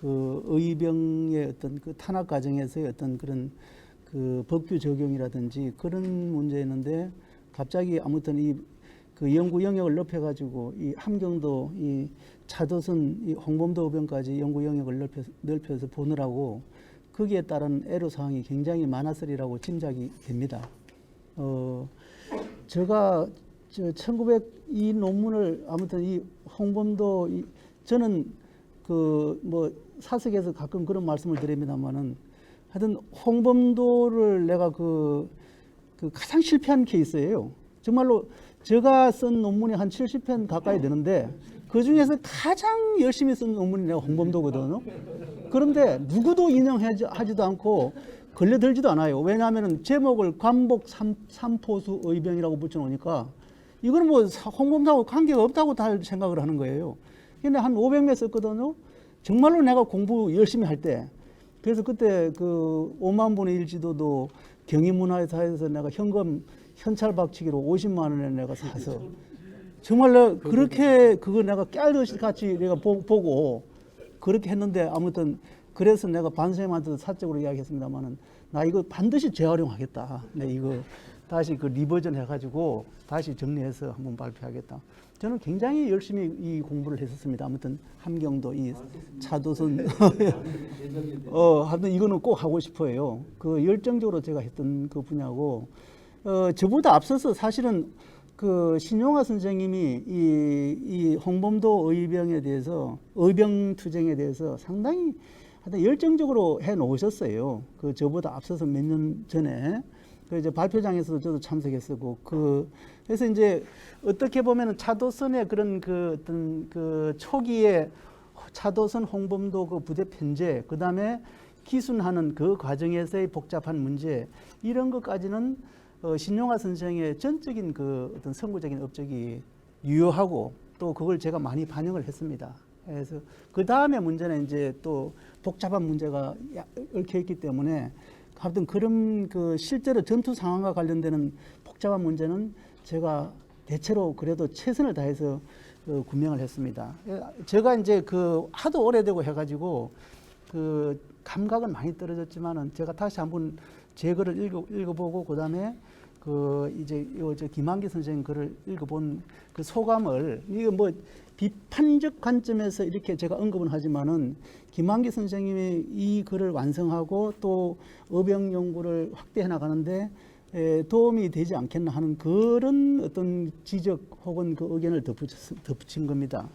의병의 어떤 탄압 과정에서의 어떤 그런 법규 적용이라든지 그런 문제였는데 갑자기 아무튼 그 연구 영역을 넓혀가지고 이 함경도, 이 차도선, 이 홍범도 의병까지 연구 영역을 넓혀서 보느라고 거기에 따른 애로사항이 굉장히 많았으리라고 짐작이 됩니다. 제가 이 논문을 아무튼 이 홍범도, 저는 사석에서 가끔 그런 말씀을 드립니다만은 하여튼 홍범도를 내가 가장 실패한 케이스예요. 정말로 제가 쓴 논문이 한 70편 가까이 되는데 그 중에서 가장 열심히 쓴 논문이 내가 홍범도거든요. 그런데 누구도 인용하지도 않고 걸려들지도 않아요. 왜냐하면 제목을 관복 삼포수 의병이라고 붙여놓으니까 이거는 홍범도하고 관계가 없다고 다 생각을 하는 거예요. 근데 한 500매 썼거든요. 정말로 내가 공부 열심히 할 때. 그래서 그때 5만 분의 1 지도도 경희문화회사에서 내가 현찰 박치기로 50만 원에 내가 사서 정말 내가 그렇게 그거 내가 깨알듯이 같이 내가 보고 그렇게 했는데 아무튼 그래서 내가 반 선생님한테도 사적으로 이야기했습니다만은 나 이거 반드시 재활용하겠다. 내 이거 다시 리버전 해가지고 다시 정리해서 한번 발표하겠다. 저는 굉장히 열심히 이 공부를 했었습니다. 아무튼 함경도 이 차도선 하여튼 이거는 꼭 하고 싶어요. 열정적으로 제가 했던 그 분야고 저보다 앞서서 사실은 그 신용화 선생님이 이 홍범도 의병에 대해서 의병 투쟁에 대해서 상당히 하여튼 열정적으로 해 놓으셨어요. 그 저보다 앞서서 몇 년 전에 그 이제 발표장에서도 저도 참석했었고 그래서 이제 어떻게 보면은 차도선의 그런 그 어떤 그 초기에 차도선 홍범도 그 부대 편제 그다음에 기순하는 그 과정에서의 복잡한 문제 이런 것까지는 신용화 선생의 전적인 그 어떤 선구적인 업적이 유효하고 또 그걸 제가 많이 반영을 했습니다. 그래서 그 다음에 문제는 이제 또 복잡한 문제가 얽혀 있기 때문에 하여튼 그런 그 실제로 전투 상황과 관련되는 복잡한 문제는 제가 대체로 그래도 최선을 다해서 구명을 했습니다. 제가 이제 그 하도 오래되고 해가지고 그 감각은 많이 떨어졌지만은 제가 다시 한번 제 글을 읽어보고 그다음에 그 이제 저 김한기 선생님 글을 읽어본 그 소감을 이거 뭐 비판적 관점에서 이렇게 제가 언급은 하지만은 김한기 선생님이 이 글을 완성하고 또 의병 연구를 확대해 나가는데 도움이 되지 않겠나 하는 그런 어떤 지적 혹은 그 의견을 덧붙인 겁니다.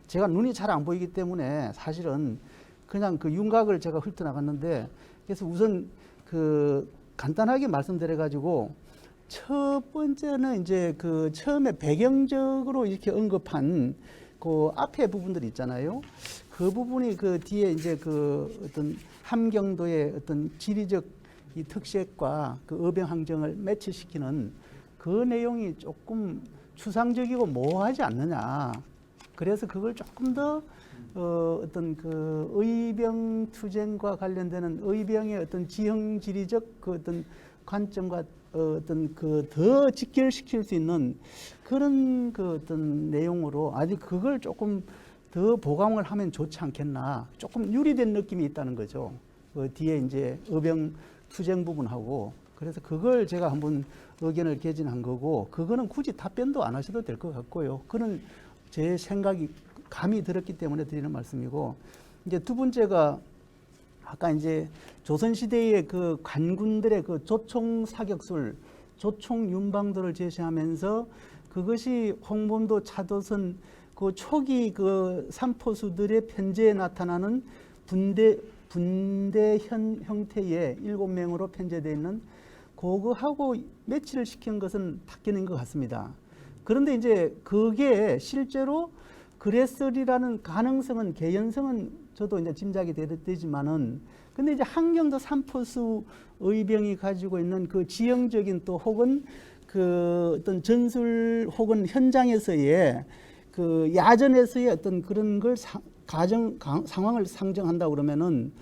제가 눈이 잘 안 보이기 때문에 사실은 그냥 그 윤곽을 제가 훑어나갔는데 그래서 우선 그 간단하게 말씀드려가지고 첫 번째는 이제 그 처음에 배경적으로 이렇게 언급한 그 앞에 부분들 있잖아요. 그 부분이 그 뒤에 이제 그 어떤 함경도의 어떤 지리적 이 특색과 그 의병 항쟁을 매치시키는 그 내용이 조금 추상적이고 모호하지 않느냐. 그래서 그걸 조금 더 어떤 그 의병 투쟁과 관련되는 의병의 어떤 지형 지리적 그 어떤 관점과 어떤 그 더 직결시킬 수 있는 그런 그 어떤 내용으로 아직 그걸 조금 더 보강을 하면 좋지 않겠나. 조금 유리된 느낌이 있다는 거죠. 그 뒤에 이제 의병 투쟁 부분하고 그래서 그걸 제가 한번 의견을 개진한 거고 그거는 굳이 답변도 안 하셔도 될 것 같고요. 그는 제 생각이 감이 들었기 때문에 드리는 말씀이고 이제 두 번째가 아까 이제 조선시대의 그 관군들의 그 조총 사격술, 조총 윤방도를 제시하면서 그것이 홍범도 차도선 그 초기 그 삼포수들의 편제에 나타나는 분대 형태의 7명으로 편제되어 있는 그거하고 매치를 시킨 것은 바뀌는 것 같습니다. 그런데 이제 그게 실제로 그랬으리라는 가능성은 개연성은 저도 이제 짐작이 되지만은 근데 이제 함경도 삼포수 의병이 가지고 있는 그 지형적인 또 혹은 그 어떤 전술 혹은 현장에서의 그 야전에서의 어떤 그런 걸 상황을 상정한다 그러면은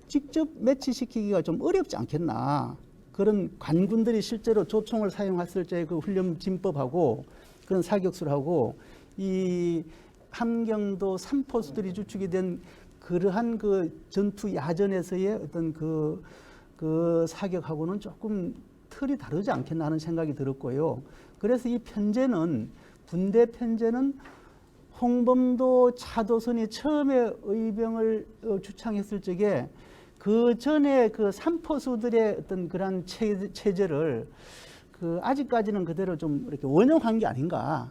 직접 매치시키기가 좀 어렵지 않겠나. 그런 관군들이 실제로 조총을 사용했을 때의 그 훈련 진법하고 그런 사격술하고 이 함경도 삼포수들이 주축이 된 그러한 그 전투 야전에서의 어떤 그 사격하고는 조금 틀이 다르지 않겠나 하는 생각이 들었고요. 그래서 이 편제는 군대 편제는 홍범도 차도선이 처음에 의병을 주창했을 적에 그 전에 그 삼포수들의 어떤 그런 체제를 그 아직까지는 그대로 좀 이렇게 원용한 게 아닌가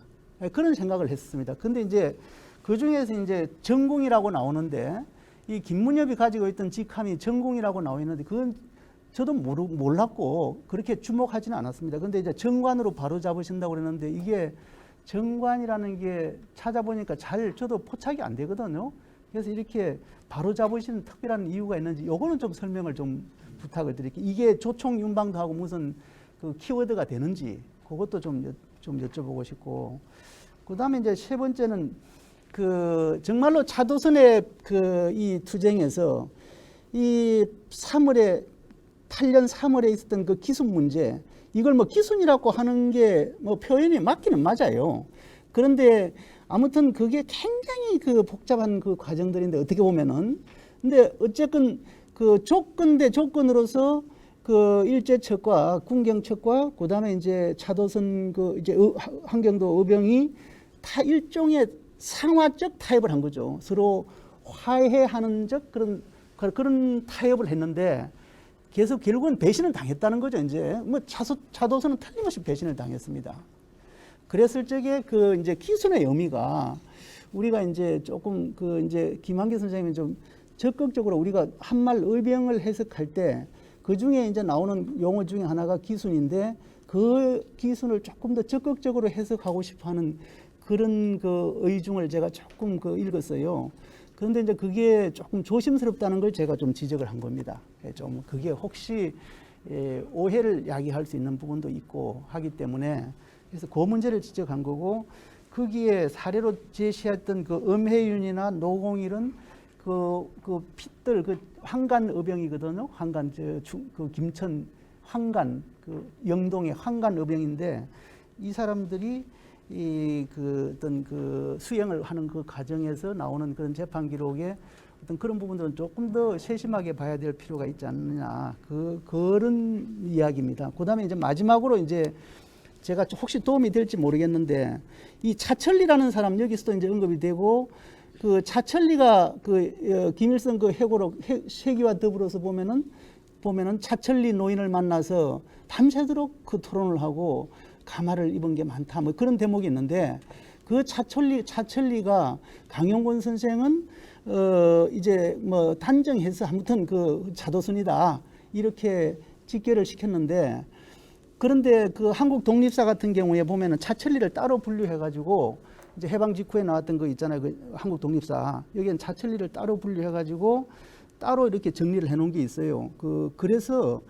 그런 생각을 했습니다. 근데 이제 그 중에서 이제 전공이라고 나오는데 이 김문엽이 가지고 있던 직함이 전공이라고 나와 있는데 그건 저도 몰랐고 그렇게 주목하지는 않았습니다. 근데 이제 정관으로 바로 잡으신다고 그랬는데 이게 정관이라는 게 찾아보니까 잘 저도 포착이 안 되거든요. 그래서 이렇게 바로 잡으시는 특별한 이유가 있는지 요거는 좀 설명을 좀 부탁을 드릴게요. 이게 조총 윤방도하고 무슨 그 키워드가 되는지 그것도 좀 여쭤보고 싶고 그다음에 이제 세 번째는 그 정말로 차도선의 그 이 투쟁에서 이 8년 3월에 있었던 그 기순 문제 이걸 뭐 기순이라고 하는 게 뭐 표현이 맞기는 맞아요. 그런데 아무튼 그게 굉장히 그 복잡한 그 과정들인데 어떻게 보면은 근데 어쨌건 그 조건 대 조건으로서 그 일제측과 군경측과 그다음에 이제 차도선 그 이제 함경도 의병이 다 일종의 상화적 타협을 한 거죠. 서로 화해하는 적 그런 타협을 했는데 계속 결국은 배신을 당했다는 거죠. 이제 뭐 차도선은 틀림없이 배신을 당했습니다. 그랬을 적에 그 이제 기순의 의미가 우리가 이제 조금 그 이제 김한길 선생님이 좀 적극적으로 우리가 한말 의병을 해석할 때 그 중에 이제 나오는 용어 중에 하나가 기순인데 그 기순을 조금 더 적극적으로 해석하고 싶어하는 그런 그 의중을 제가 조금 그 읽었어요. 그런데 이제 그게 조금 조심스럽다는 걸 제가 좀 지적을 한 겁니다. 좀 그게 혹시 오해를 야기할 수 있는 부분도 있고 하기 때문에 그래서 그 문제를 지적한 거고 거기에 사례로 제시했던 그 엄혜윤이나 노공일은 그 핏들 그 황간 의병이거든요. 황간 그 김천 황간 그 영동의 황간 의병인데 이 사람들이 이 그 어떤 그 수행을 하는 그 과정에서 나오는 그런 재판 기록에 어떤 그런 부분들은 조금 더 세심하게 봐야 될 필요가 있지 않느냐 그런 이야기입니다. 그다음에 이제 마지막으로 이제 제가 혹시 도움이 될지 모르겠는데 이 차철리라는 사람 여기서도 이제 언급이 되고 그 차철리가 그 김일성 그 세기와 더불어서 보면은 차철리 노인을 만나서 밤새도록 그 토론을 하고 가마를 입은 게 많다 뭐 그런 대목이 있는데 그 차철리가 강용권 선생은 이제 뭐 단정해서 아무튼 그 차도선이다 이렇게 직결을 시켰는데 그런데 그 한국 독립사 같은 경우에 보면은 차철리를 따로 분류해 가지고 이제 해방 직후에 나왔던 거 있잖아요. 그 한국 독립사 여기는 차철리를 따로 분류해 가지고 따로 이렇게 정리를 해놓은 게 있어요. 그래서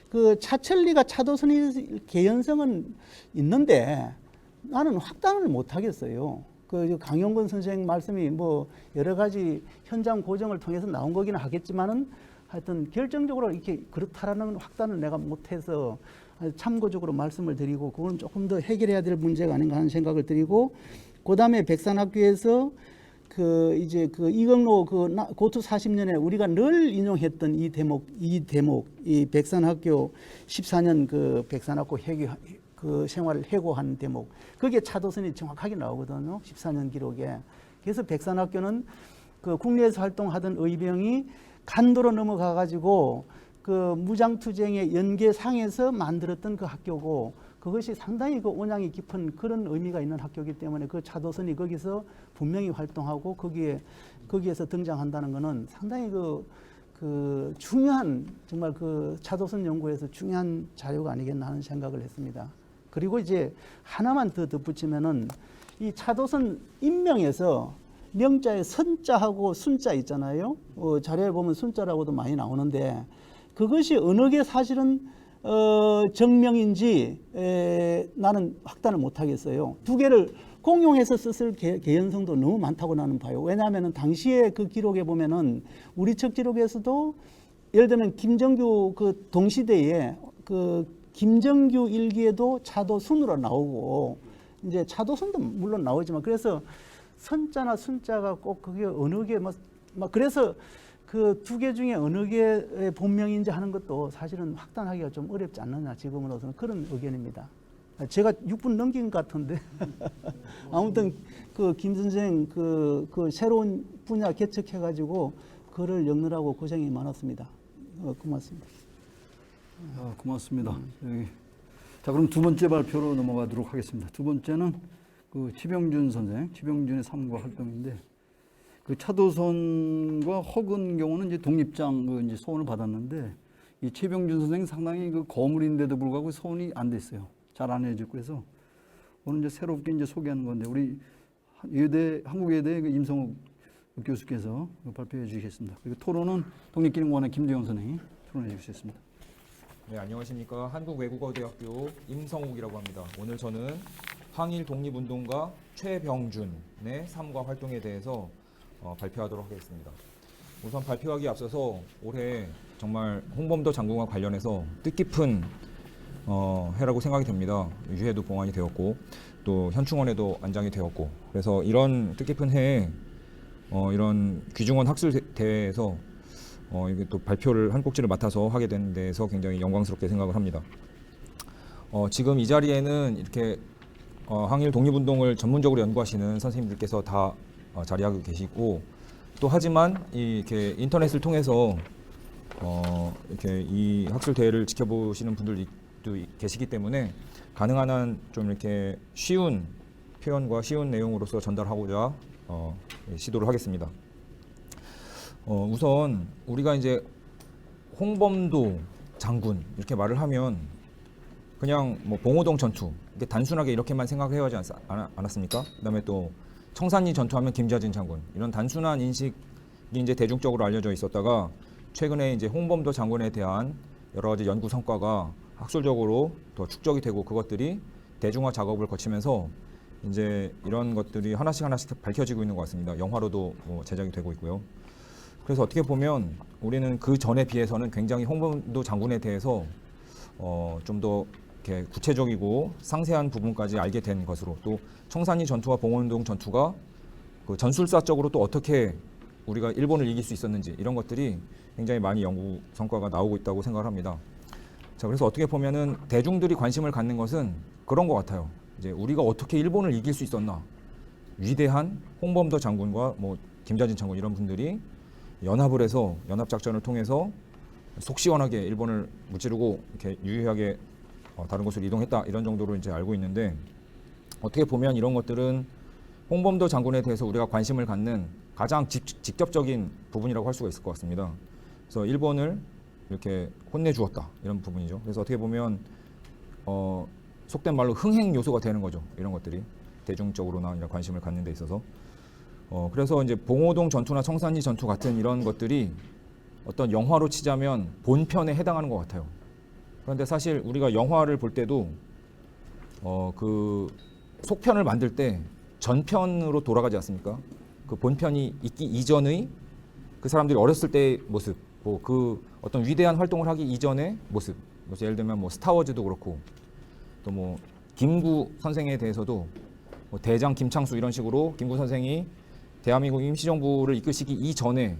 그 차철리가 차도선의 개연성은 있는데 나는 확단을 못 하겠어요. 그 강용권 선생 말씀이 뭐 여러 가지 현장 고정을 통해서 나온 거기는 하겠지만은 하여튼 결정적으로 이렇게 그렇다라는 확단을 내가 못해서 참고적으로 말씀을 드리고 그건 조금 더 해결해야 될 문제가 아닌가 하는 생각을 드리고 그다음에 백산학교에서 그 이제 그 이경로 그 고투 40년에 우리가 늘 인용했던 이 대목 이 백산학교 14년 그 백산학교 그 생활을 해고한 대목 그게 차도선이 정확하게 나오거든요. 14년 기록에. 그래서 백산학교는 그 국내에서 활동하던 의병이 간도로 넘어가 가지고 그 무장투쟁의 연계상에서 만들었던 그 학교고 그것이 상당히 그 온양이 깊은 그런 의미가 있는 학교이기 때문에 그 차도선이 거기서 분명히 활동하고 거기에서 등장한다는 것은 상당히 그 중요한 정말 그 차도선 연구에서 중요한 자료가 아니겠나 하는 생각을 했습니다. 그리고 이제 하나만 더 덧붙이면은 이 차도선 인명에서 명자에 선자하고 순자 있잖아요. 자료에 보면 순자라고도 많이 나오는데 그것이 어느 게 사실은 정명인지 나는 확단을 못 하겠어요. 두 개를 공용해서 썼을 개연성도 너무 많다고 나는 봐요. 왜냐하면 당시에 그 기록에 보면은 우리 척 기록에서도 예를 들면 김정규 그 동시대에 그 김정규 일기에도 차도순으로 나오고 이제 차도순도 물론 나오지만 그래서 선자나 순자가 꼭 그게 어느 게 막 그래서 그 두 개 중에 어느 게 본명인지 하는 것도 사실은 확단하기가 좀 어렵지 않느냐 지금으로서는 그런 의견입니다. 제가 6분 넘긴 것 같은데 아무튼 그 김 선생 그 새로운 분야 개척해가지고 글을 읽느라고 고생이 많았습니다. 고맙습니다. 고맙습니다. 자, 그럼 두 번째 발표로 넘어가도록 하겠습니다. 두 번째는 그 치병준 선생, 치병준의 삶과 활동인데 그 차도선과 허근 경우는 이제 독립장 그 이제 소원을 받았는데 이 치병준 선생이 상당히 그 거물인데도 불구하고 소원이 안 됐어요. 잘 안 해졌고 해서 오늘 이제 새롭게 이제 소개하는 건데 우리 한국예대 그 임성욱 교수께서 발표해 주시겠습니다. 그리고 토론은 독립기능원의 김대영 선생이 토론해 주시겠습니다. 네, 안녕하십니까. 한국외국어대학교 임성욱이라고 합니다. 오늘 저는 항일 독립운동가 최병준의 삶과 활동에 대해서 발표하도록 하겠습니다. 우선 발표하기 앞서서 올해 정말 홍범도 장군과 관련해서 뜻깊은 해라고 생각이 됩니다. 유해도 봉안이 되었고 또 현충원에도 안장이 되었고 그래서 이런 뜻깊은 해에 이런 귀중한 학술대회에서 이게 또 발표를 한 꼭지를 맡아서 하게 된 데에서 굉장히 영광스럽게 생각을 합니다. 지금 이 자리에는 이렇게 항일 독립운동을 전문적으로 연구하시는 선생님들께서 다 자리하고 계시고 또 하지만 이렇게 인터넷을 통해서 이렇게 이 학술 대회를 지켜보시는 분들도 계시기 때문에 가능한 한 좀 이렇게 쉬운 표현과 쉬운 내용으로서 전달하고자 시도를 하겠습니다. 우선 우리가 이제 홍범도 장군 이렇게 말을 하면 그냥 뭐 봉오동 전투 이게 단순하게 이렇게만 생각해야 하지 않았습니까? 그다음에 또 청산리 전투하면 김좌진 장군 이런 단순한 인식이 이제 대중적으로 알려져 있었다가 최근에 이제 홍범도 장군에 대한 여러 가지 연구 성과가 학술적으로 더 축적이 되고 그것들이 대중화 작업을 거치면서 이제 이런 것들이 하나씩 밝혀지고 있는 것 같습니다. 영화로도 제작이 되고 있고요. 그래서 어떻게 보면 우리는 그 전에 비해서는 굉장히 홍범도 장군에 대해서 좀 더 이렇게 구체적이고 상세한 부분까지 알게 된 것으로 또 청산리 전투와 봉오동 전투가 그 전술사적으로 또 어떻게 우리가 일본을 이길 수 있었는지 이런 것들이 굉장히 많이 연구 성과가 나오고 있다고 생각을 합니다. 자, 그래서 어떻게 보면은 대중들이 관심을 갖는 것은 그런 것 같아요. 이제 우리가 어떻게 일본을 이길 수 있었나? 위대한 홍범도 장군과 뭐 김좌진 장군 이런 분들이 연합을 해서 연합작전을 통해서 속 시원하게 일본을 무찌르고 이렇게 유유하게 다른 곳으로 이동했다 이런 정도로 이제 알고 있는데 어떻게 보면 이런 것들은 홍범도 장군에 대해서 우리가 관심을 갖는 가장 직접적인 부분이라고 할 수가 있을 것 같습니다. 그래서 일본을 이렇게 혼내주었다 이런 부분이죠. 그래서 어떻게 보면 속된 말로 흥행 요소가 되는 거죠. 이런 것들이 대중적으로나 이런 관심을 갖는 데 있어서 그래서 이제 봉오동 전투나 청산리 전투 같은 이런 것들이 어떤 영화로 치자면 본편에 해당하는 것 같아요. 그런데 사실 우리가 영화를 볼 때도 그 속편을 만들 때 전편으로 돌아가지 않습니까? 그 본편이 있기 이전의 그 사람들이 어렸을 때의 모습, 그 어떤 위대한 활동을 하기 이전의 모습. 그래서 예를 들면 뭐 스타워즈도 그렇고 또 뭐 김구 선생에 대해서도 뭐 대장 김창수 이런 식으로 김구 선생이 대한민국 임시정부를 이끄시기 이전에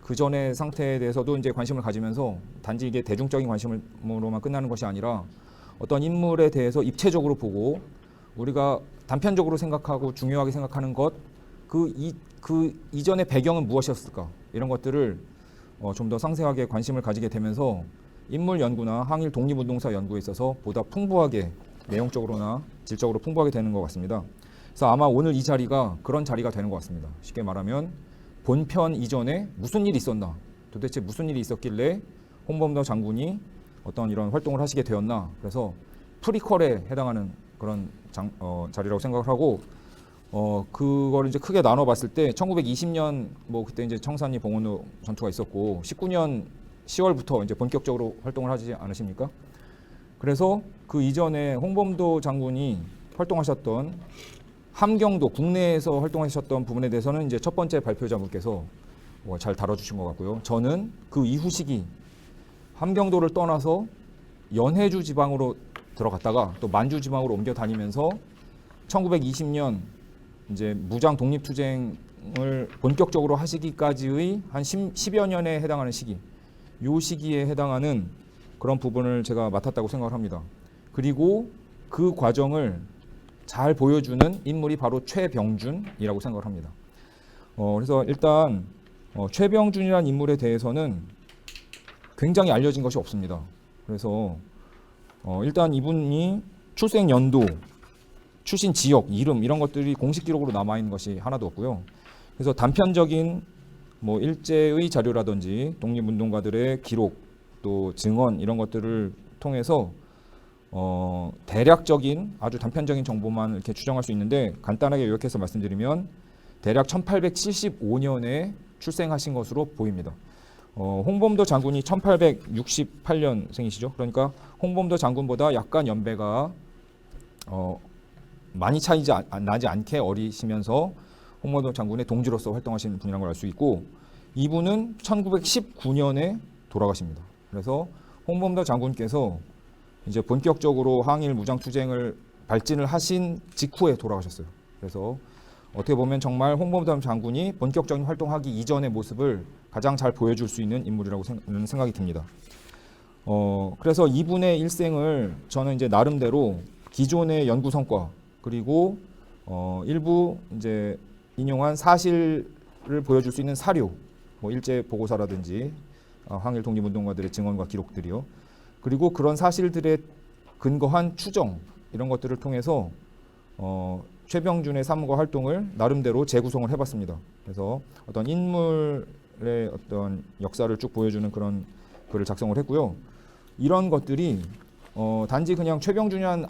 그 전의 상태에 대해서도 이제 관심을 가지면서 단지 이게 대중적인 관심으로만 끝나는 것이 아니라 어떤 인물에 대해서 입체적으로 보고 우리가 단편적으로 생각하고 중요하게 생각하는 것 그 이전의 배경은 무엇이었을까 이런 것들을 좀 더 상세하게 관심을 가지게 되면서 인물 연구나 항일 독립운동사 연구에 있어서 보다 풍부하게 내용적으로나 질적으로 풍부하게 되는 것 같습니다. 그래서 아마 오늘 이 자리가 그런 자리가 되는 것 같습니다. 쉽게 말하면 본편 이전에 무슨 일이 있었나, 도대체 무슨 일이 있었길래 홍범도 장군이 어떤 이런 활동을 하시게 되었나, 그래서 프리퀄에 해당하는 그런 자리라고 생각을 하고 그걸 이제 크게 나눠봤을 때 1920년 뭐 그때 이제 청산리 봉오동 전투가 있었고 19년 10월부터 이제 본격적으로 활동을 하지 않으십니까? 그래서 그 이전에 홍범도 장군이 활동하셨던 함경도 국내에서 활동하셨던 부분에 대해서는 이제 첫 번째 발표자분께서 잘 다뤄주신 것 같고요. 저는 그 이후 시기 함경도를 떠나서 연해주 지방으로 들어갔다가 또 만주 지방으로 옮겨 다니면서 1920년 이제 무장 독립투쟁을 본격적으로 하시기까지의 한 10여 년에 해당하는 시기, 요 시기에 해당하는 그런 부분을 제가 맡았다고 생각을 합니다. 그리고 그 과정을 잘 보여주는 인물이 바로 최병준이라고 생각을 합니다. 그래서 일단 최병준이라는 인물에 대해서는 굉장히 알려진 것이 없습니다. 그래서 일단 이분이 출생 연도, 출신 지역, 이름 이런 것들이 공식 기록으로 남아 있는 것이 하나도 없고요. 그래서 단편적인 뭐 일제의 자료라든지 독립운동가들의 기록 또 증언 이런 것들을 통해서 대략적인 아주 단편적인 정보만 이렇게 추정할 수 있는데 간단하게 요약해서 말씀드리면 대략 1875년에 출생하신 것으로 보입니다. 홍범도 장군이 1868년생이시죠. 그러니까 홍범도 장군보다 약간 연배가 많이 나지 않게 어리시면서 홍범도 장군의 동지로서 활동하신 분이라는 걸 알 수 있고 이분은 1919년에 돌아가십니다. 그래서 홍범도 장군께서 이제 본격적으로 항일 무장투쟁을 발진을 하신 직후에 돌아가셨어요. 그래서 어떻게 보면 정말 홍범도 장군이 본격적인 활동하기 이전의 모습을 가장 잘 보여줄 수 있는 인물이라고 생각이 듭니다. 그래서 이분의 일생을 저는 이제 나름대로 기존의 연구 성과 그리고 일부 이제 인용한 사실을 보여줄 수 있는 사료, 뭐 일제 보고서라든지 항일 독립운동가들의 증언과 기록들이요. 그리고 그런 사실들에 근거한 추정 이런 것들을 통해서 최병준의 삶과 활동을 나름대로 재구성을 해봤습니다. 그래서 어떤 인물의 어떤 역사를 쭉 보여주는 그런 글을 작성을 했고요. 이런 것들이 단지 그냥 최병준이란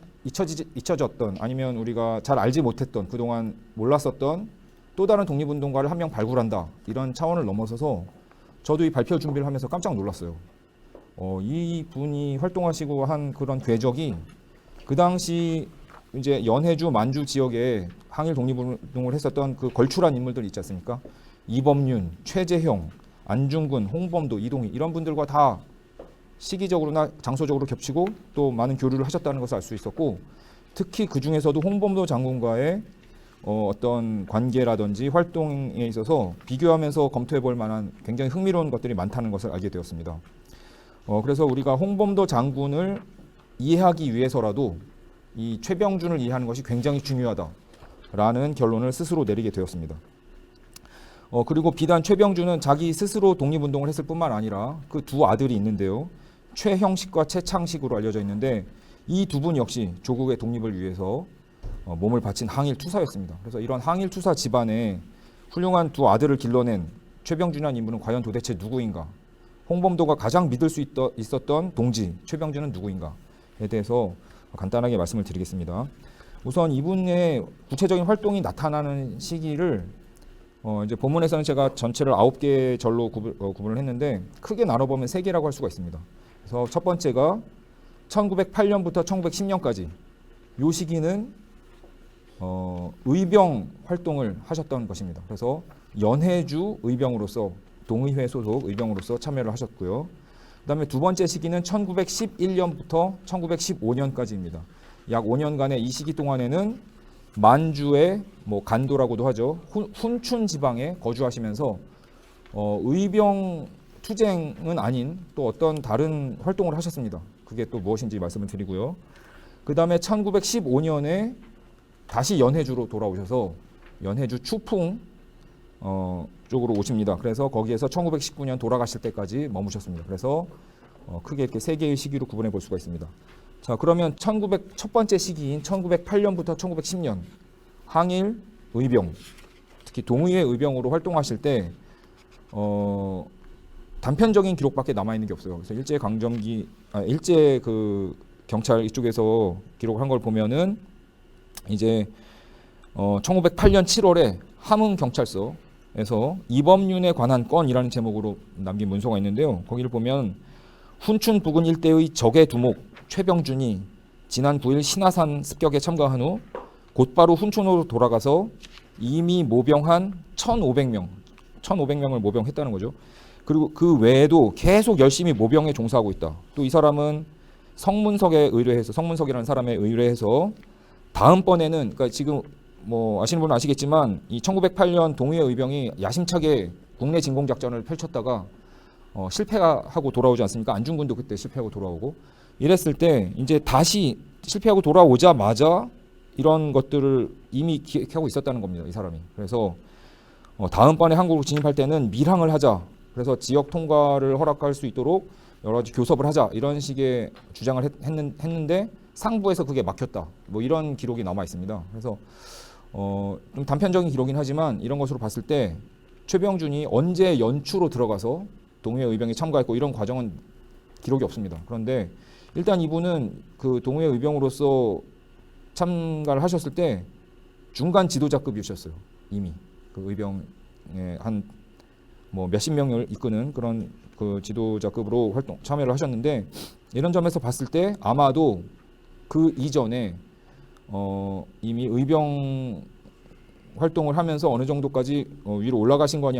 잊혀졌던 아니면 우리가 잘 알지 못했던 그동안 몰랐었던 또 다른 독립운동가를 한 명 발굴한다 이런 차원을 넘어서서 저도 이 발표 준비를 하면서 깜짝 놀랐어요. 이 분이 활동하시고 한 그런 궤적이 그 당시 이제 연해주 만주 지역에 항일 독립운동을 했었던 그 걸출한 인물들 있지 않습니까? 이범윤, 최재형, 안중근, 홍범도, 이동희 이런 분들과 다 시기적으로나 장소적으로 겹치고 또 많은 교류를 하셨다는 것을 알 수 있었고 특히 그 중에서도 홍범도 장군과의 어떤 관계라든지 활동에 있어서 비교하면서 검토해 볼 만한 굉장히 흥미로운 것들이 많다는 것을 알게 되었습니다. 그래서 우리가 홍범도 장군을 이해하기 위해서라도 이 최병준을 이해하는 것이 굉장히 중요하다라는 결론을 스스로 내리게 되었습니다. 그리고 비단 최병준은 자기 스스로 독립운동을 했을 뿐만 아니라 그 두 아들이 있는데요. 최형식과 최창식으로 알려져 있는데 이 두 분 역시 조국의 독립을 위해서 몸을 바친 항일 투사였습니다. 그래서 이런 항일 투사 집안에 훌륭한 두 아들을 길러낸 최병준이라는 인물은 과연 도대체 누구인가? 홍범도가 가장 믿을 수 있었던 동지 최병준은 누구인가에 대해서 간단하게 말씀을 드리겠습니다. 우선 이분의 구체적인 활동이 나타나는 시기를 이제 본문에서는 제가 전체를 9개의 절로 구분을 했는데 크게 나눠보면 3개라고 할 수가 있습니다. 그래서 첫 번째가 1908년부터 1910년까지 이 시기는 의병 활동을 하셨던 것입니다. 그래서 연해주 의병으로서 동의회 소속 의병으로서 참여를 하셨고요. 그다음에 두 번째 시기는 1911년부터 1915년까지입니다. 약 5년간의 이 시기 동안에는 만주의 간도라고도 하죠. 훈춘 지방에 거주하시면서 의병 투쟁은 아닌 또 어떤 다른 활동을 하셨습니다. 그게 또 무엇인지 말씀을 드리고요. 그다음에 1915년에 다시 연해주로 돌아오셔서 연해주 추풍 쪽으로 오십니다. 그래서 거기에서 1919년 돌아가실 때까지 머무셨습니다. 그래서 크게 이렇게 3개의 시기로 구분해 볼 수가 있습니다. 자, 그러면 첫 번째 시기인 1908년부터 1910년 항일 의병, 특히 동의회 의병으로 활동하실 때 단편적인 기록밖에 남아 있는 게 없어요. 그래서 일제 그 경찰 이쪽에서 기록한 걸 보면은 이제 1908년 7월에 함흥 경찰서에서 이범윤에 관한 건이라는 제목으로 남긴 문서가 있는데요. 거기를 보면 훈춘 부근 일대의 적의 두목 최병준이 지난 9일 신화산 습격에 참가한 후 곧바로 훈춘으로 돌아가서 이미 모병한 1,500명을 모병했다는 거죠. 그리고 그 외에도 계속 열심히 모병에 종사하고 있다. 또 이 사람은 성문석이라는 사람에 의뢰해서 다음번에는 그러니까 지금 아시는 분은 아시겠지만 이 1908년 동의회 의병이 야심차게 국내 진공 작전을 펼쳤다가 실패하고 돌아오지 않습니까? 안중근도 그때 실패하고 돌아오고 이랬을 때 이제 다시 실패하고 돌아오자마자 이런 것들을 이미 기획하고 있었다는 겁니다. 이 사람이. 그래서 다음번에 한국으로 진입할 때는 밀항을 하자. 그래서 지역 통과를 허락할 수 있도록 여러 가지 교섭을 하자. 이런 식의 주장을 했는데 상부에서 그게 막혔다. 이런 기록이 남아 있습니다. 그래서 좀 단편적인 기록이긴 하지만 이런 것으로 봤을 때 최병준이 언제 연추로 들어가서 동의회 의병에 참가했고 이런 과정은 기록이 없습니다. 그런데 일단 이분은 그 동의회 의병으로서 참가를 하셨을 때 중간 지도자급이셨어요. 이미 그 의병에 한 몇십 명을 이끄는 그런 그 지도자급으로 참여를 하셨는데 이런 점에서 봤을 때 아마도 그 이전에 이미 의병 활동을 하면서 어느 정도까지 위로 올라가신 거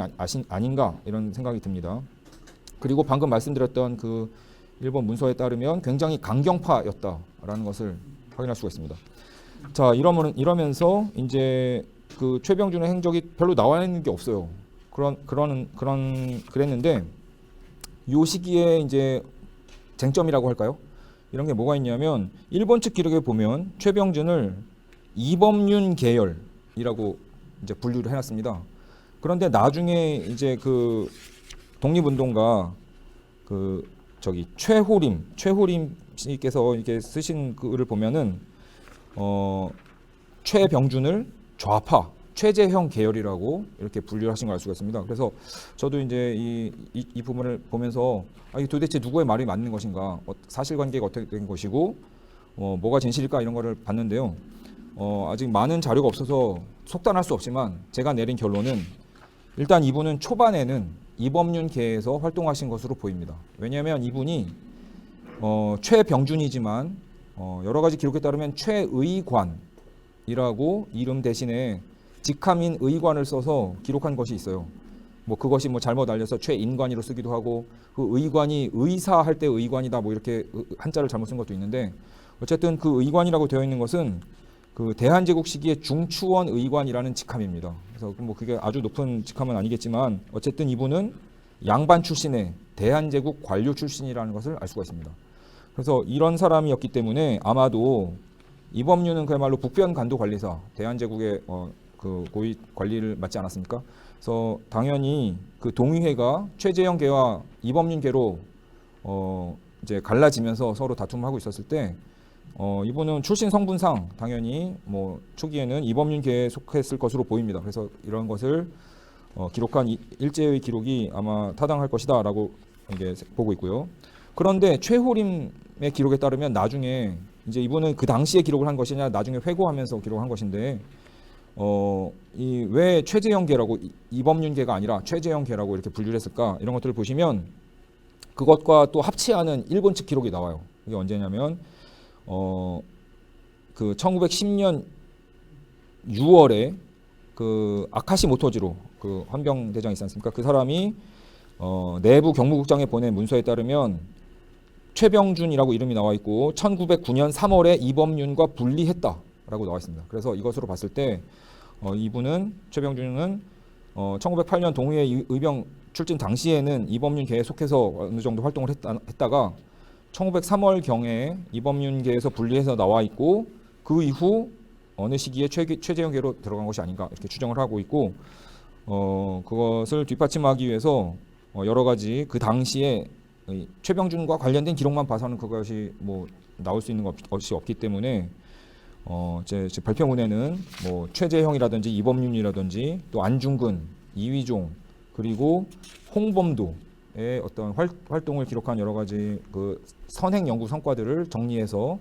아닌가 이런 생각이 듭니다. 그리고 방금 말씀드렸던 그 일본 문서에 따르면 굉장히 강경파였다라는 것을 확인할 수가 있습니다. 자, 이러면서 이제 그 최병준의 행적이 별로 나와 있는 게 없어요. 그랬는데 이 시기에 이제 쟁점이라고 할까요? 이런 게 뭐가 있냐면 일본 측 기록에 보면 최병준을 이범윤 계열이라고 이제 분류를 해놨습니다. 그런데 나중에 이제 그 독립운동가 그 저기 최호림 씨께서 이렇게 쓰신 글을 보면은 최병준을 좌파 최재형 계열이라고 이렇게 분류를 하신 걸 알 수가 있습니다. 그래서 저도 이제 이 부분을 보면서 이게 도대체 누구의 말이 맞는 것인가, 사실관계가 어떻게 된 것이고 뭐가 진실일까 이런 거를 봤는데요. 아직 많은 자료가 없어서 속단할 수 없지만 제가 내린 결론은 일단 이분은 초반에는 이범윤계에서 활동하신 것으로 보입니다. 왜냐하면 이분이 최병준이지만 여러 가지 기록에 따르면 최의관이라고 이름 대신에 직함인 의관을 써서 기록한 것이 있어요. 뭐 그것이 뭐 잘못 알려서 최인관이로 쓰기도 하고, 그 의관이 의사 할 때 의관이다 뭐 이렇게 한자를 잘못 쓴 것도 있는데, 어쨌든 그 의관이라고 되어 있는 것은 그 대한제국 시기의 중추원 의관이라는 직함입니다. 그래서 뭐 그게 아주 높은 직함은 아니겠지만 어쨌든 이분은 양반 출신의 대한제국 관료 출신이라는 것을 알 수가 있습니다. 그래서 이런 사람이었기 때문에 아마도 이범윤은 그야말로 북변 간도 관리사, 대한제국의 그 고위 관리를 맡지 않았습니까? 그래서 당연히 그 동의회가 최재형계와 이범윤계로 이제 갈라지면서 서로 다툼을 하고 있었을 때 이분은 출신 성분상 당연히 뭐 초기에는 이범윤계에 속했을 것으로 보입니다. 그래서 이런 것을 기록한 일제의 기록이 아마 타당할 것이다라고 이게 보고 있고요. 그런데 최호림의 기록에 따르면 나중에 이제 이분은 그 당시에 기록을 한 것이냐 나중에 회고하면서 기록한 것인데 이 왜 최재형계라고 이범윤계가 아니라 최재형계라고 이렇게 분류를 했을까, 이런 것들을 보시면 그것과 또 합치하는 일본 측 기록이 나와요. 이게 언제냐면 그 1910년 6월에 그 아카시 모토지로 그 헌병 대장 있지 않습니까? 그 사람이 내부 경무국장에 보낸 문서에 따르면 최병준이라고 이름이 나와 있고 1909년 3월에 이범윤과 분리했다라고 나와 있습니다. 그래서 이것으로 봤을 때 이분은 최병준은 1908년 동의회 의병 출진 당시에는 이범윤계에 속해서 어느 정도 활동을 했다가 1903월 경에 이범윤계에서 분리해서 나와 있고 그 이후 어느 시기에 최재형계로 들어간 것이 아닌가 이렇게 추정을 하고 있고, 그것을 뒷받침하기 위해서 여러 가지 그 당시에 최병준과 관련된 기록만 봐서는 그것이 뭐 나올 수 있는 것이 없기 때문에 제 발표문에는 뭐 최재형이라든지 이범윤이라든지 또 안중근, 이휘종 그리고 홍범도의 어떤 활동을 기록한 여러 가지 그 선행 연구 성과들을 정리해서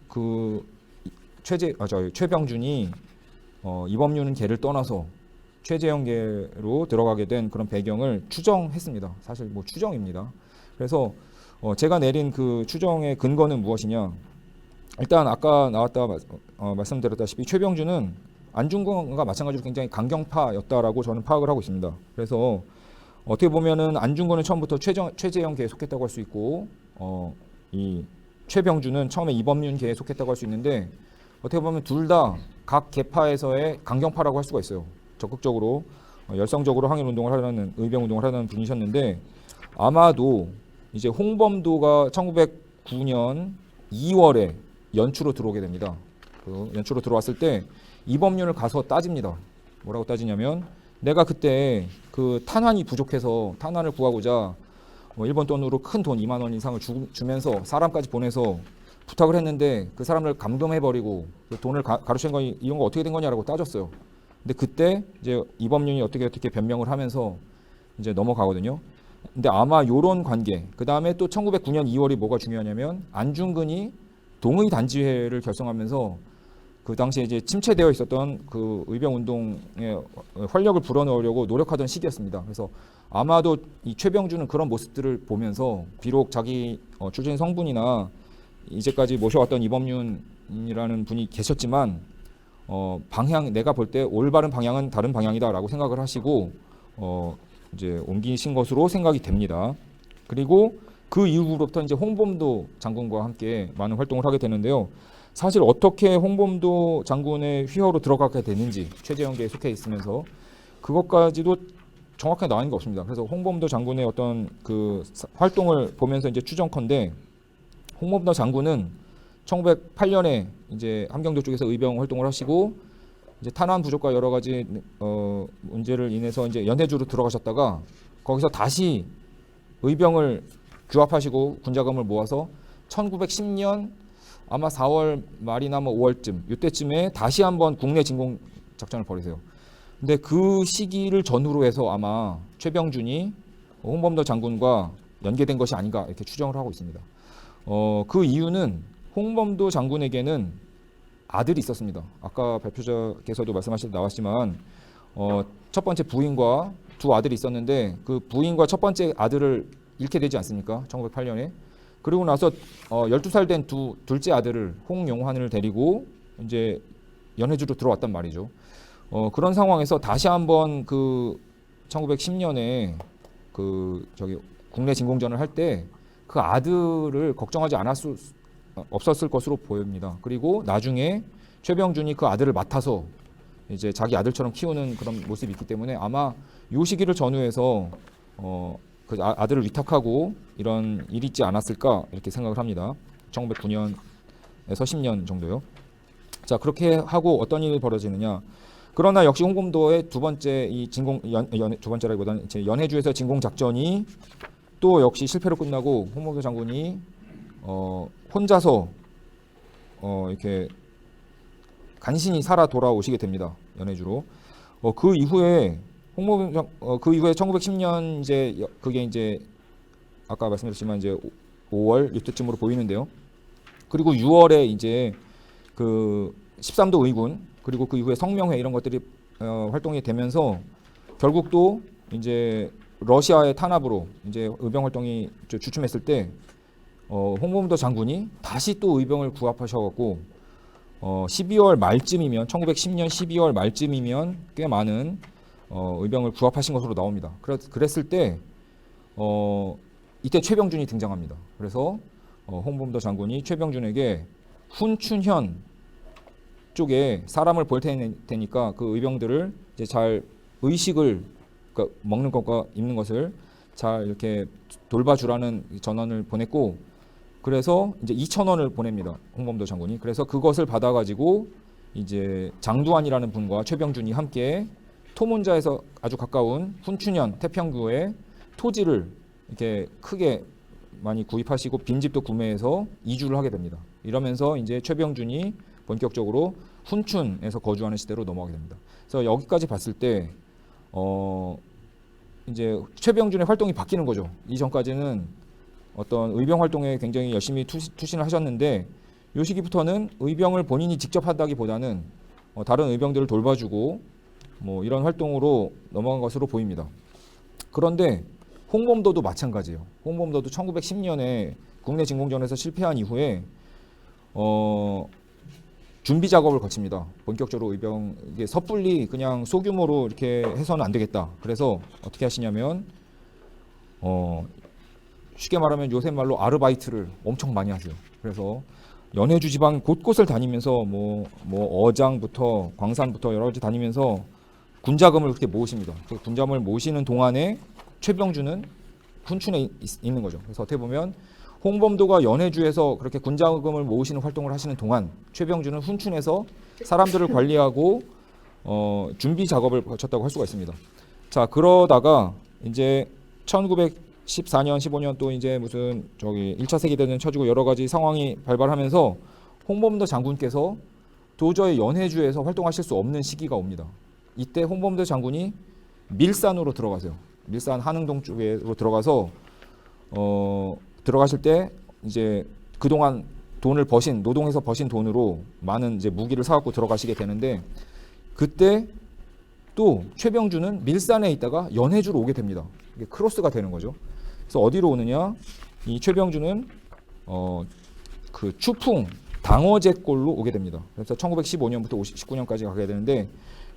그 최병준이 이범윤계를 떠나서 최재형계로 들어가게 된 그런 배경을 추정했습니다. 사실 뭐 추정입니다. 그래서 제가 내린 그 추정의 근거는 무엇이냐? 일단 아까 말씀드렸다시피 최병준은 안중근과 마찬가지로 굉장히 강경파였다라고 저는 파악을 하고 있습니다. 그래서 어떻게 보면은 안중근은 처음부터 최재형계에 속했다고 할 수 있고, 이 최병준은 처음에 이범윤계에 속했다고 할 수 있는데, 어떻게 보면 둘 다 각 계파에서의 강경파라고 할 수가 있어요. 적극적으로 열성적으로 항일운동을 하려는, 의병운동을 하려는 분이셨는데, 아마도 이제 홍범도가 1909년 2월에 연추로 들어오게 됩니다. 그 연추로 들어왔을 때 이범윤을 가서 따집니다. 뭐라고 따지냐면, 내가 그때 그 탄환이 부족해서 탄환을 구하고자 일본 돈으로 큰 돈 2만 원 이상을 주면서 사람까지 보내서 부탁을 했는데 그 사람을 감금해버리고 그 돈을 가로챈 거 이런 거 어떻게 된 거냐라고 따졌어요. 근데 그때 이제 이범윤이 어떻게 변명을 하면서 이제 넘어가거든요. 근데 아마 요런 관계, 그 다음에 또 1909년 2월이 뭐가 중요하냐면 안중근이 동의 단지회를 결성하면서 그 당시에 이제 침체되어 있었던 그 의병 운동에 활력을 불어넣으려고 노력하던 시기였습니다. 그래서 아마도 이 최병준은 그런 모습들을 보면서 비록 자기 출신 성분이나 이제까지 모셔왔던 이범윤이라는 분이 계셨지만 내가 볼 때 올바른 방향은 다른 방향이다라고 생각을 하시고 이제 옮기신 것으로 생각이 됩니다. 그리고 그 이후부터 이제 홍범도 장군과 함께 많은 활동을 하게 되는데요. 사실 어떻게 홍범도 장군의 휘하로 들어가게 되는지 최재형계에 속해 있으면서 그것까지도 정확하게 나와 있는 게 없습니다. 그래서 홍범도 장군의 어떤 그 활동을 보면서 이제 추정컨대 홍범도 장군은 1908년에 이제 함경도 쪽에서 의병 활동을 하시고 이제 탄환 부족과 여러 가지 문제를 인해서 이제 연해주로 들어가셨다가 거기서 다시 의병을 규합하시고 군자금을 모아서 1910년 아마 4월 말이나 뭐 5월쯤 이때쯤에 다시 한번 국내 진공 작전을 벌이세요. 근데 그 시기를 전후로 해서 아마 최병준이 홍범도 장군과 연계된 것이 아닌가 이렇게 추정을 하고 있습니다. 그 이유는 홍범도 장군에게는 아들이 있었습니다. 아까 발표자께서도 말씀하실 때 나왔지만 첫 번째 부인과 두 아들이 있었는데 그 부인과 첫 번째 아들을 잃게 되지 않습니까? 1908년에. 그리고 나서 12살 된 둘째 아들을 홍용환을 데리고 이제 연해주로 들어왔단 말이죠. 그런 상황에서 다시 한번 그 1910년에 그 저기 국내 진공전을 할 때 그 아들을 걱정하지 없었을 것으로 보입니다. 그리고 나중에 최병준이 그 아들을 맡아서 이제 자기 아들처럼 키우는 그런 모습이 있기 때문에 아마 이 시기를 전후해서 그 아들을 위탁하고 이런 일이 있지 않았을까 이렇게 생각을 합니다. 1909년에서 10년 정도요. 자, 그렇게 하고 어떤 일이 벌어지느냐? 그러나 역시 홍범도의 두 번째 이 진공 두 번째라기보다는 이제 연해주에서 진공 작전이 또 역시 실패로 끝나고 홍범도 장군이 혼자서 이렇게 간신히 살아 돌아오시게 됩니다. 연해주로. 그 이후에 그 이후에 1910년 이제 그게 이제 아까 말씀드렸지만 이제 5월 이때쯤으로 보이는데요. 그리고 6월에 이제 그 13도 의군 그리고 그 이후에 성명회 이런 것들이 활동이 되면서 결국 또 이제 러시아의 탄압으로 이제 의병 활동이 주춤했을 때 홍범도 장군이 다시 또 의병을 구합하셔갖고 12월 말쯤이면 1910년 12월 말쯤이면 꽤 많은 의병을 구합하신 것으로 나옵니다. 그랬을 때 이때 최병준이 등장합니다. 그래서 홍범도 장군이 최병준에게 훈춘현 쪽에 사람을 볼 테니까 그 의병들을 이제 잘 의식을 그러니까 먹는 것과 입는 것을 잘 이렇게 돌봐주라는 전원을 보냈고 그래서 이제 2,000원을 보냅니다. 홍범도 장군이. 그래서 그것을 받아가지고 이제 장두환이라는 분과 최병준이 함께 토문자에서 아주 가까운 훈춘현 태평구에 토지를 이렇게 크게 많이 구입하시고 빈집도 구매해서 이주를 하게 됩니다. 이러면서 이제 최병준이 본격적으로 훈춘에서 거주하는 시대로 넘어가게 됩니다. 그래서 여기까지 봤을 때 이제 최병준의 활동이 바뀌는 거죠. 이전까지는 어떤 의병 활동에 굉장히 열심히 투신을 하셨는데 이 시기부터는 의병을 본인이 직접 한다기보다는 다른 의병들을 돌봐주고 뭐 이런 활동으로 넘어간 것으로 보입니다. 그런데 홍범도도 마찬가지예요. 홍범도도 1910년에 국내 진공전에서 실패한 이후에 준비 작업을 거칩니다. 본격적으로 의병 이게 섣불리 그냥 소규모로 이렇게 해서는 안 되겠다. 그래서 어떻게 하시냐면 쉽게 말하면 요새 말로 아르바이트를 엄청 많이 하세요. 그래서 연해주 지방 곳곳을 다니면서 뭐 어장부터 광산부터 여러 가지 다니면서 군자금을 그렇게 모으십니다. 군자금을 모으시는 동안에 최병준은 훈춘에 있는 거죠. 그래서 어떻게 보면 홍범도가 연해주에서 그렇게 군자금을 모으시는 활동을 하시는 동안 최병준은 훈춘에서 사람들을 관리하고 준비 작업을 거쳤다고 할 수가 있습니다. 자, 그러다가 이제 1914년, 15년 또 이제 무슨 저기 1차 세계대전 쳐지고 여러 가지 상황이 발발하면서 홍범도 장군께서 도저히 연해주에서 활동하실 수 없는 시기가 옵니다. 이때 홍범도 장군이 밀산으로 들어가세요. 밀산 한흥동 쪽으로 들어가서 들어가실 때 이제 그동안 돈을 버신 노동해서 버신 돈으로 많은 이제 무기를 사갖고 들어가시게 되는데 그때 또 최병준은 밀산에 있다가 연해주로 오게 됩니다. 이게 크로스가 되는 거죠. 그래서 어디로 오느냐? 이 최병준은 그 추풍 당어제골로 오게 됩니다. 그래서 1915년부터 19년까지 가게 되는데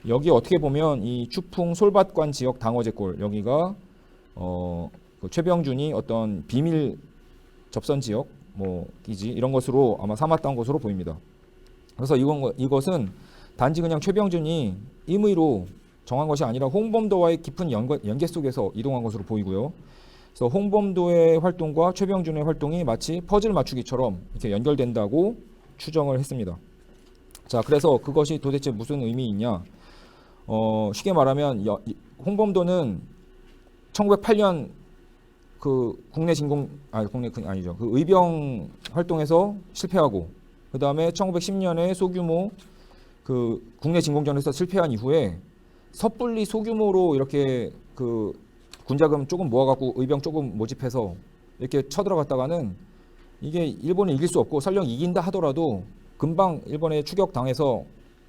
여기 어떻게 보면 이 추풍 솔밭관 지역 당어제골 여기가 그 최병준이 어떤 비밀 접선 지역 뭐 기지 이런 것으로 아마 삼았던 것으로 보입니다. 그래서 이것은 단지 그냥 최병준이 임의로 정한 것이 아니라 홍범도와의 깊은 연계 속에서 이동한 것으로 보이고요. 그래서 홍범도의 활동과 최병준의 활동이 마치 퍼즐 맞추기처럼 이렇게 연결된다고 추정을 했습니다. 자, 그래서 그것이 도대체 무슨 의미 있냐? 쉽게 말하면 홍범도는 1908년 그 국내 진공 국내 아니죠. 그 의병 활동에서 실패하고 그다음에 1910년에 소규모 그 국내 진공전에서 실패한 이후에 섣불리 소규모로 이렇게 그 군자금 조금 모아갖고 의병 조금 모집해서 이렇게 쳐들어갔다가는 이게 일본을 이길 수 없고 설령 이긴다 하더라도 금방 일본에 추격당해서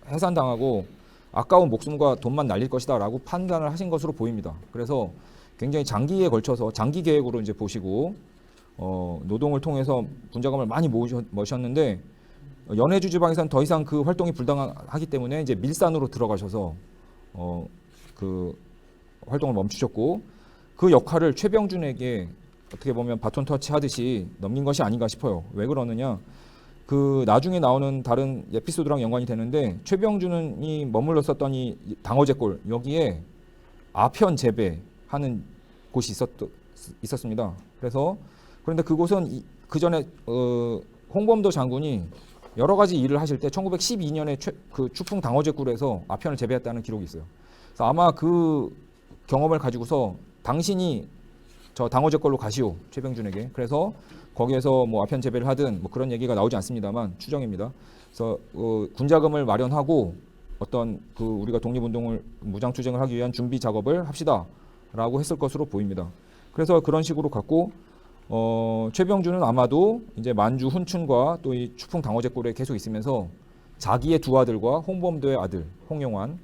해산당하고 아까운 목숨과 돈만 날릴 것이다라고 판단을 하신 것으로 보입니다. 그래서 굉장히 장기에 걸쳐서 장기 계획으로 이제 보시고 노동을 통해서 군자금을 많이 모으셨는데 연해주 지방에서는 더 이상 그 활동이 불당하기 때문에 이제 밀산으로 들어가셔서 그 활동을 멈추셨고 그 역할을 최병준에게 어떻게 보면 바톤 터치 하듯이 넘긴 것이 아닌가 싶어요. 왜 그러느냐? 그 나중에 나오는 다른 에피소드랑 연관이 되는데 최병준이 머물렀었던 이 당어제골 여기에 아편 재배하는 곳이 있었습니다. 그런데 그곳은 그 전에 홍범도 장군이 여러 가지 일을 하실 때 1912년에 그 추풍 당어제골에서 아편을 재배했다는 기록이 있어요. 그래서 아마 그 경험을 가지고서 당신이 저 당어제골로 가시오 최병준에게. 그래서 거기에서 뭐 아편 재배를 하든 뭐 그런 얘기가 나오지 않습니다만 추정입니다. 그래서 군자금을 마련하고 어떤 그 우리가 독립운동을 무장투쟁을 하기 위한 준비 작업을 합시다라고 했을 것으로 보입니다. 그래서 그런 식으로 갔고 최병준은 아마도 이제 만주 훈춘과 또 이 추풍 당어제골에 계속 있으면서 자기의 두 아들과 홍범도의 아들 홍용환을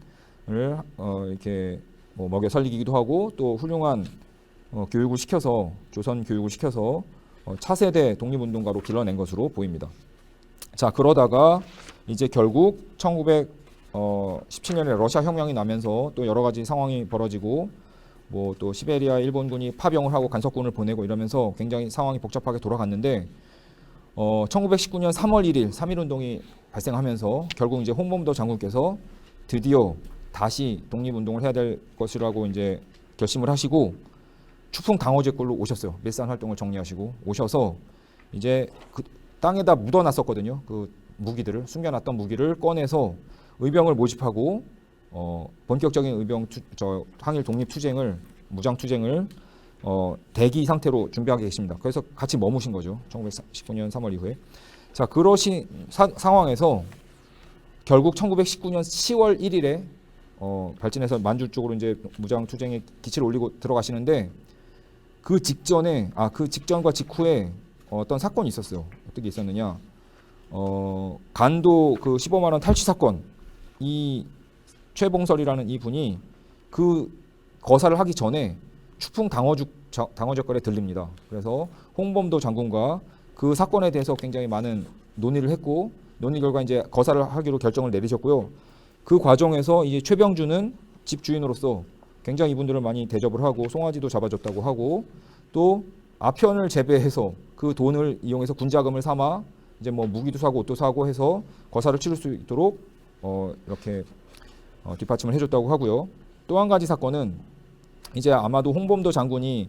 이렇게 뭐 먹여 살리기도 하고 또 훌륭한 교육을 시켜서 조선 교육을 시켜서 차세대 독립운동가로 길러낸 것으로 보입니다. 자 그러다가 이제 결국 1917년에 러시아 혁명이 나면서 또 여러 가지 상황이 벌어지고 뭐 또 시베리아 일본군이 파병을 하고 간섭군을 보내고 이러면서 굉장히 상황이 복잡하게 돌아갔는데 1919년 3월 1일 3.1운동이 발생하면서 결국 이제 홍범도 장군께서 드디어 다시 독립운동을 해야 될 것이라고 이제 결심을 하시고 추풍 당어제골로 오셨어요. 밀산 활동을 정리하시고 오셔서 이제 그 땅에다 묻어놨었거든요. 그 무기들을 숨겨놨던 무기를 꺼내서 의병을 모집하고 본격적인 항일 독립 투쟁을 무장 투쟁을 대기 상태로 준비하게 계십니다. 그래서 같이 머무신 거죠. 1919년 3월 이후에. 자 그러신 상황에서 결국 1919년 10월 1일에 발진해서 만주 쪽으로 이제 무장 투쟁에 기치를 올리고 들어가시는데 그 직전과 직후에 어떤 사건이 있었어요. 어떻게 있었느냐? 간도 그 15만 원 탈취 사건. 이 최봉설이라는 이 분이 그 거사를 하기 전에 추풍 당어제골에 들립니다. 그래서 홍범도 장군과 그 사건에 대해서 굉장히 많은 논의를 했고 논의 결과 이제 거사를 하기로 결정을 내리셨고요. 그 과정에서 이제 최병준은 집주인으로서 굉장히 이분들을 많이 대접을 하고 송아지도 잡아줬다고 하고 또 아편을 재배해서 그 돈을 이용해서 군자금을 삼아 이제 뭐 무기도 사고 옷도 사고 해서 거사를 치를 수 있도록 이렇게 뒷받침을 해줬다고 하고요. 또 한 가지 사건은 이제 아마도 홍범도 장군이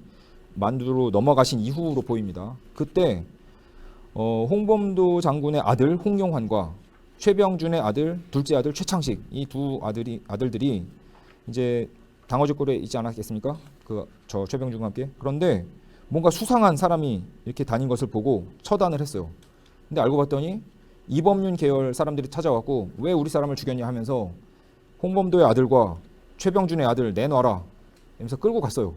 만주로 넘어가신 이후로 보입니다. 그때 홍범도 장군의 아들 홍용환과 최병준의 아들 둘째 아들 최창식 이 두 아들들이 이제 당어제골에 있지 않았겠습니까? 저 최병준과 함께. 그런데 뭔가 수상한 사람이 이렇게 다닌 것을 보고 처단을 했어요. 근데 알고 봤더니 이범윤 계열 사람들이 찾아왔고 왜 우리 사람을 죽였냐 하면서 홍범도의 아들과 최병준의 아들 내놔라 하면서 끌고 갔어요.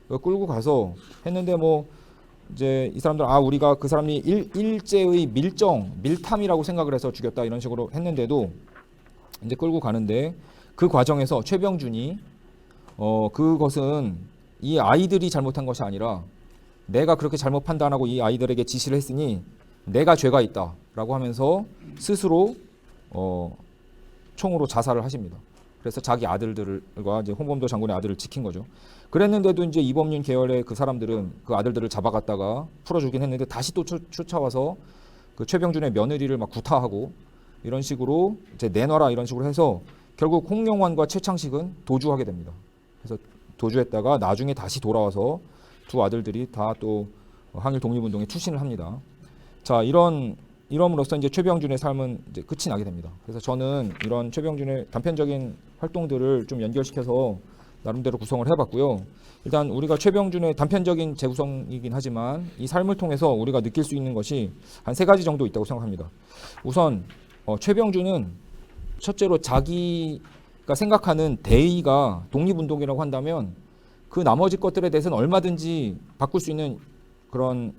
끌고 가서 했는데 뭐 이제 이 사람들 우리가 그 사람이 일제의 밀탐이라고 생각을 해서 죽였다 이런 식으로 했는데도 이제 끌고 가는데 그 과정에서 최병준이 그것은 이 아이들이 잘못한 것이 아니라 내가 그렇게 잘못 판단하고 이 아이들에게 지시를 했으니 내가 죄가 있다라고 하면서 스스로 총으로 자살을 하십니다. 그래서 자기 아들들과 이제 홍범도 장군의 아들을 지킨 거죠. 그랬는데도 이제 이범윤 계열의 그 사람들은 그 아들들을 잡아갔다가 풀어주긴 했는데 다시 또 쫓아와서 그 최병준의 며느리를 막 구타하고 이런 식으로 이제 내놔라 이런 식으로 해서 결국 홍용환과 최창식은 도주하게 됩니다. 그래서 도주했다가 나중에 다시 돌아와서 두 아들들이 다 또 항일 독립운동에 출신을 합니다. 자, 이럼으로써 이제 최병준의 삶은 이제 끝이 나게 됩니다. 그래서 저는 이런 최병준의 단편적인 활동들을 좀 연결시켜서 나름대로 구성을 해봤고요. 일단 우리가 최병준의 단편적인 재구성이긴 하지만 이 삶을 통해서 우리가 느낄 수 있는 것이 한 3가지 정도 있다고 생각합니다. 우선 최병준은 첫째로 자기가 생각하는 대의가 독립운동이라고 한다면 그 나머지 것들에 대해서는 얼마든지 바꿀 수 있는 그런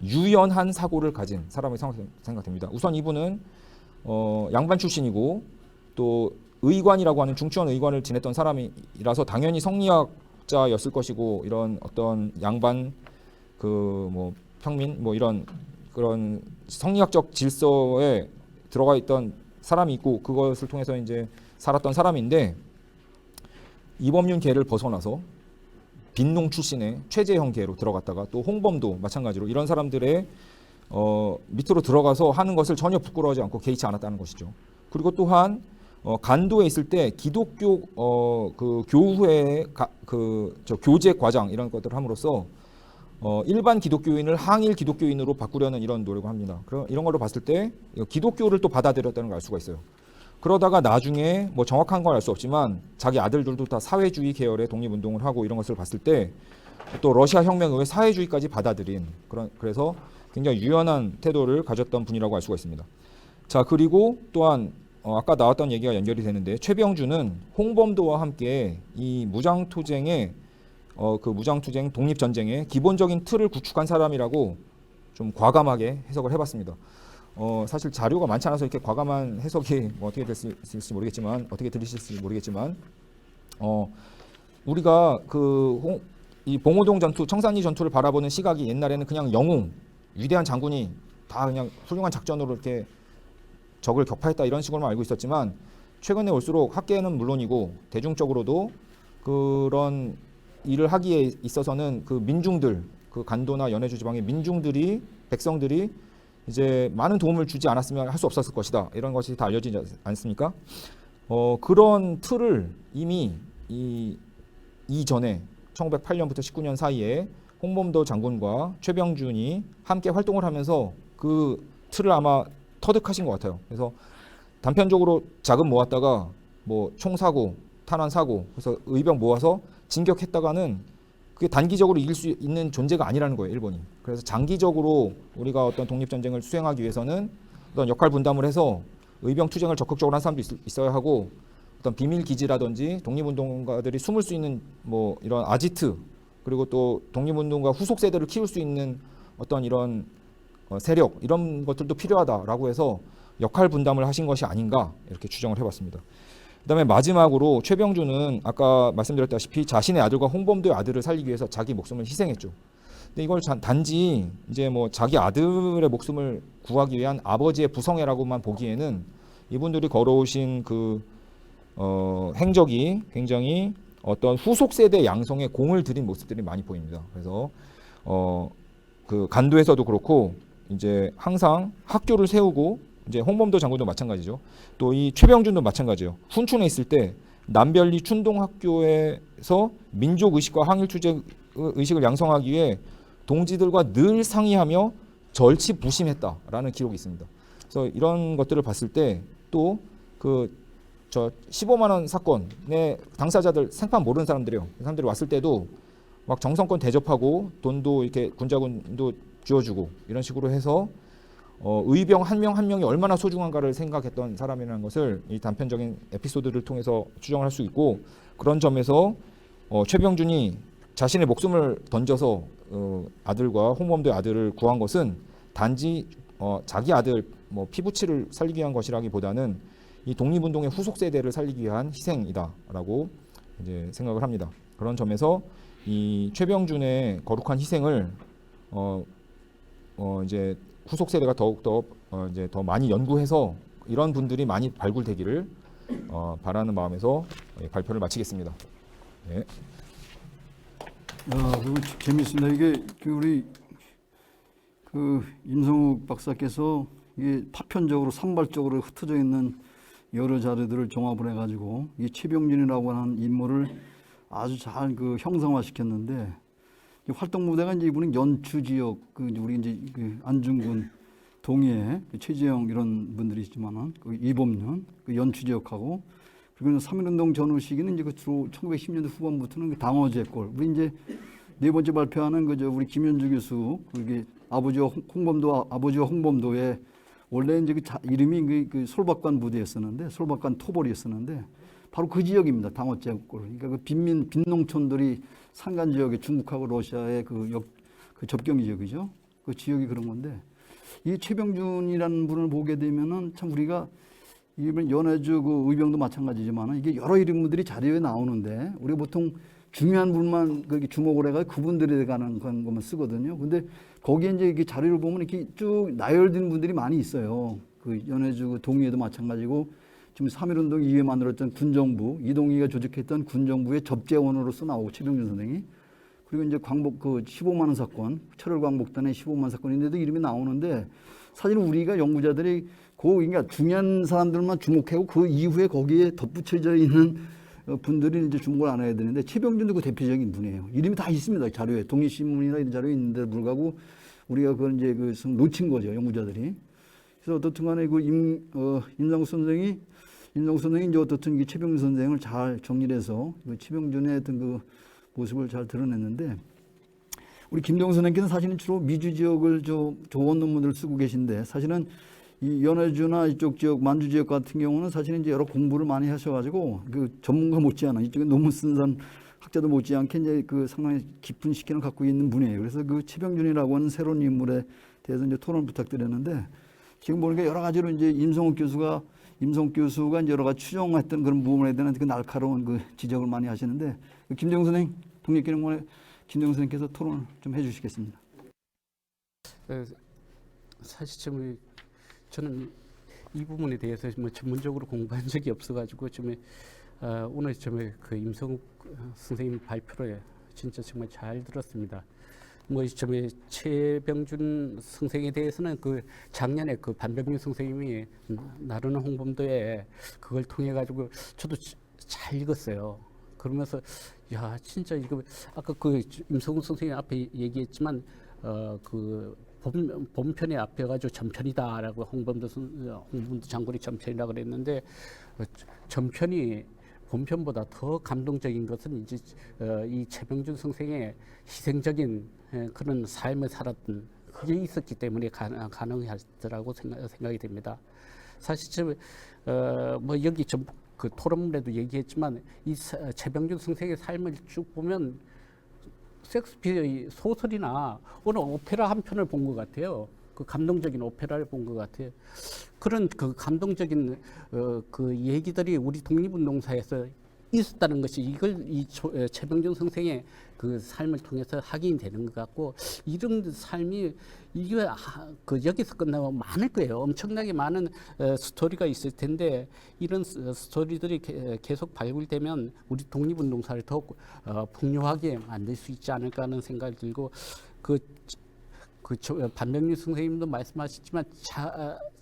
유연한 사고를 가진 사람이라고 생각됩니다. 우선 이분은 양반 출신이고 또 의관이라고 하는 중추원 의관을 지냈던 사람이라서 당연히 성리학자였을 것이고 이런 어떤 양반 그 뭐 평민 뭐 이런 그런 성리학적 질서에 들어가 있던 사람이 있고 그것을 통해서 이제 살았던 사람인데 이범윤계를 벗어나서 빈농 출신의 최재형계로 들어갔다가 또 홍범도 마찬가지로 이런 사람들의 밑으로 들어가서 하는 것을 전혀 부끄러워하지 않고 개의치 않았다는 것이죠. 그리고 또한 간도에 있을 때 기독교 그 교회 저 교제 과장 이런 것들을 함으로써 일반 기독교인을 항일 기독교인으로 바꾸려는 이런 노력을 합니다. 이런 걸로 봤을 때 기독교를 또 받아들였다는 걸 알 수가 있어요. 그러다가 나중에 뭐 정확한 건 알 수 없지만 자기 아들들도 다 사회주의 계열의 독립운동을 하고 이런 것을 봤을 때 또 러시아 혁명 이후에 사회주의까지 받아들인 그래서 굉장히 유연한 태도를 가졌던 분이라고 알 수가 있습니다. 자, 그리고 또한 아까 나왔던 얘기가 연결이 되는데 최병준은 홍범도와 함께 이 무장투쟁의 그 무장투쟁 독립전쟁의 기본적인 틀을 구축한 사람이라고 좀 과감하게 해석을 해봤습니다. 사실 자료가 많지 않아서 이렇게 과감한 해석이 뭐 어떻게 될지 모르겠지만 어떻게 들리실지 모르겠지만 우리가 이 봉오동 전투, 청산리 전투를 바라보는 시각이 옛날에는 그냥 영웅, 위대한 장군이 다 그냥 훌륭한 작전으로 이렇게 적을 격파했다 이런 식으로만 알고 있었지만 최근에 올수록 학계는 물론이고 대중적으로도 그런 일을 하기에 있어서는 그 민중들, 그 간도나 연해주 지방의 민중들이 백성들이 이제 많은 도움을 주지 않았으면 할 수 없었을 것이다. 이런 것이 다 알려지지 않습니까? 그런 틀을 이미 이전에 1908년부터 19년 사이에 홍범도 장군과 최병준이 함께 활동을 하면서 그 틀을 아마 터득하신 것 같아요. 그래서 단편적으로 자금 모았다가 뭐 총사고, 탄환사고, 그래서 의병 모아서 진격했다가는 그게 단기적으로 이길 수 있는 존재가 아니라는 거예요, 일본이. 그래서 장기적으로 우리가 어떤 독립전쟁을 수행하기 위해서는 어떤 역할 분담을 해서 의병 투쟁을 적극적으로 한 사람도 있어야 하고 어떤 비밀 기지라든지 독립운동가들이 숨을 수 있는 뭐 이런 아지트 그리고 또 독립운동가 후속 세대를 키울 수 있는 어떤 이런 세력 이런 것들도 필요하다라고 해서 역할 분담을 하신 것이 아닌가 이렇게 추정을 해봤습니다. 그다음에 마지막으로 최병준은 아까 말씀드렸다시피 자신의 아들과 홍범도의 아들을 살리기 위해서 자기 목숨을 희생했죠. 근데 이걸 단지 이제 뭐 자기 아들의 목숨을 구하기 위한 아버지의 부성애라고만 보기에는 이분들이 걸어오신 그 행적이 굉장히 어떤 후속 세대 양성에 공을 들인 모습들이 많이 보입니다. 그래서 그 간도에서도 그렇고 이제 항상 학교를 세우고 이제 홍범도 장군도 마찬가지죠. 또 이 최병준도 마찬가지예요. 훈춘에 있을 때 남별리 춘동학교에서 민족 의식과 항일 투쟁 의식을 양성하기 위해 동지들과 늘 상의하며 절치부심했다라는 기록이 있습니다. 그래서 이런 것들을 봤을 때 또 저 15만 원 사건의 당사자들 생판 모르는 사람들이요. 그 사람들이 왔을 때도 막 정성껏 대접하고 돈도 이렇게 군자군도 쥐어주고 이런 식으로 해서 의병 한 명 한 명이 얼마나 소중한가를 생각했던 사람이라는 것을 이 단편적인 에피소드를 통해서 추정을 할 수 있고 그런 점에서 최병준이 자신의 목숨을 던져서 아들과 홍범도의 아들을 구한 것은 단지 자기 아들 뭐 피부치를 살리기 위한 것이라기보다는 이 독립운동의 후속 세대를 살리기 위한 희생이다라고 이제 생각을 합니다. 그런 점에서 이 최병준의 거룩한 희생을 이제 후속 세대가 더욱더 이제 더 많이 연구해서 이런 분들이 많이 발굴되기를 바라는 마음에서 발표를 마치겠습니다. 네. 그리고 재미있습니다. 이게 우리 그 임성욱 박사께서 이게 파편적으로 산발적으로 흩어져 있는 여러 자료들을 종합을 해가지고 이 최병준이라고 하는 인물을 아주 잘 그 형상화시켰는데 활동 무대가 이제 이분은 연추 지역 우리 이제 그 안중근 동해 최재형 이런 분들이 있지만은 그 이범윤 그 연추 지역하고 그리고 3.1운동 전후 시기는 이제 그 주로 1910년대 후반부터는 그 당어제골. 우리 이제 네 번째 발표하는 그저 우리 김현주 교수, 그게 아버지와 홍범도의 원래 이제 이름이 그 솔박관 부대였었는데, 솔박관 토벌이었었는데, 바로 그 지역입니다. 당어제골. 그러니까 그 빈농촌들이 산간 지역에 중국하고 러시아의 그 접경 지역이죠. 그 지역이 그런 건데, 이 최병준이라는 분을 보게 되면은 참 우리가 이번 연해주 그 의병도 마찬가지지만 이게 여러 이름들이 자료에 나오는데 우리가 보통 중요한 분만 그렇게 주목을 해가지고 그분들에 관한 것만 쓰거든요. 근데 거기에 이제 이게 자료를 보면 이렇게 쭉 나열된 분들이 많이 있어요. 그 연해주 그 동의회도 마찬가지고 지금 3.1운동 이후에 만들었던 군정부, 이동희가 조직했던 군정부의 접재원으로서 나오고 최병준 선생이. 그리고 이제 광복 그 15만 원 사건, 철월 광복단의 15만 원 사건인데도 이름이 나오는데 사실 우리가 연구자들이 그러니까 중요한 사람들만 주목하고 그 이후에 거기에 덧붙여져 있는 분들이 이제 주목을 안 해야 되는데 최병준도 그 대표적인 분이에요. 이름이 다 있습니다. 자료에. 독립신문이나 이런 자료에 있는데 불구하고 우리가 그걸 이제 그 놓친 거죠. 연구자들이. 그래서 어떻든 간에 그 임상국 선생이 이제 어떻든 이 최병준 선생을 잘 정리를 해서 그 최병준의 어떤 그 모습을 잘 드러냈는데 우리 김정은 선생님께서는 사실은 주로 미주 지역을 조언 논문들을 쓰고 계신데 사실은 이 연해주나 이쪽 지역 만주 지역 같은 경우는 사실은 이제 여러 공부를 많이 하셔가지고 그 전문가 못지않아 이쪽에 논문 쓴 사람 학자도 못지않게 이제 그 상당히 깊은 식견을 갖고 있는 분이에요. 그래서 그 최병준이라고 하는 새로운 인물에 대해서 이제 토론 부탁드렸는데 지금 보니까 여러 가지로 이제 임성욱 교수가 이제 여러 가지 추정했던 그런 부분에 대한 그 날카로운 그 지적을 많이 하시는데 김정은 선생 독립기념관의 김정은 선생님께서 토론을 좀 해주시겠습니다. 사실 저는 이 부분에 대해서 뭐 전문적으로 공부한 적이 없어가지고 오늘 그 임성욱 선생님 발표를 진짜 정말 잘 들었습니다. 뭐 최병준 선생에 대해서는 그 작년에 그 반병윤 선생님이 나르는 홍범도에 그걸 통해 가지고 저도 잘 읽었어요. 그러면서 야 진짜 이거 아까 그 임성욱 선생님 앞에 얘기했지만 그 본편에 앞에 가지고 전편이다라고 홍범도 장군이 전편이라 그랬는데 전편이 본편보다 더 감동적인 것은 이제 이 최병준 선생의 희생적인 그런 삶을 살았던 그게 있었기 때문에 가능하더라고 생각이 됩니다. 사실 뭐 여기 그 토론문에도 얘기했지만 이 최병준 선생의 삶을 쭉 보면 셰익스피어의 소설이나 어느 오페라 한 편을 본 것 같아요. 그 감동적인 오페라를 본 것 같아요. 그런 그 감동적인 그 얘기들이 우리 독립운동사에서 있었다는 것이 이걸 최병준 선생의 그 삶을 통해서 확인이 되는 것 같고 이런 삶이 이게 그 여기서 끝나면 많을 거예요. 엄청나게 많은 스토리가 있을 텐데 이런 스토리들이 계속 발굴되면 우리 독립운동사를 더욱 풍요하게 만들 수 있지 않을까 하는 생각이 들고 반병윤 선생님도 말씀하셨지만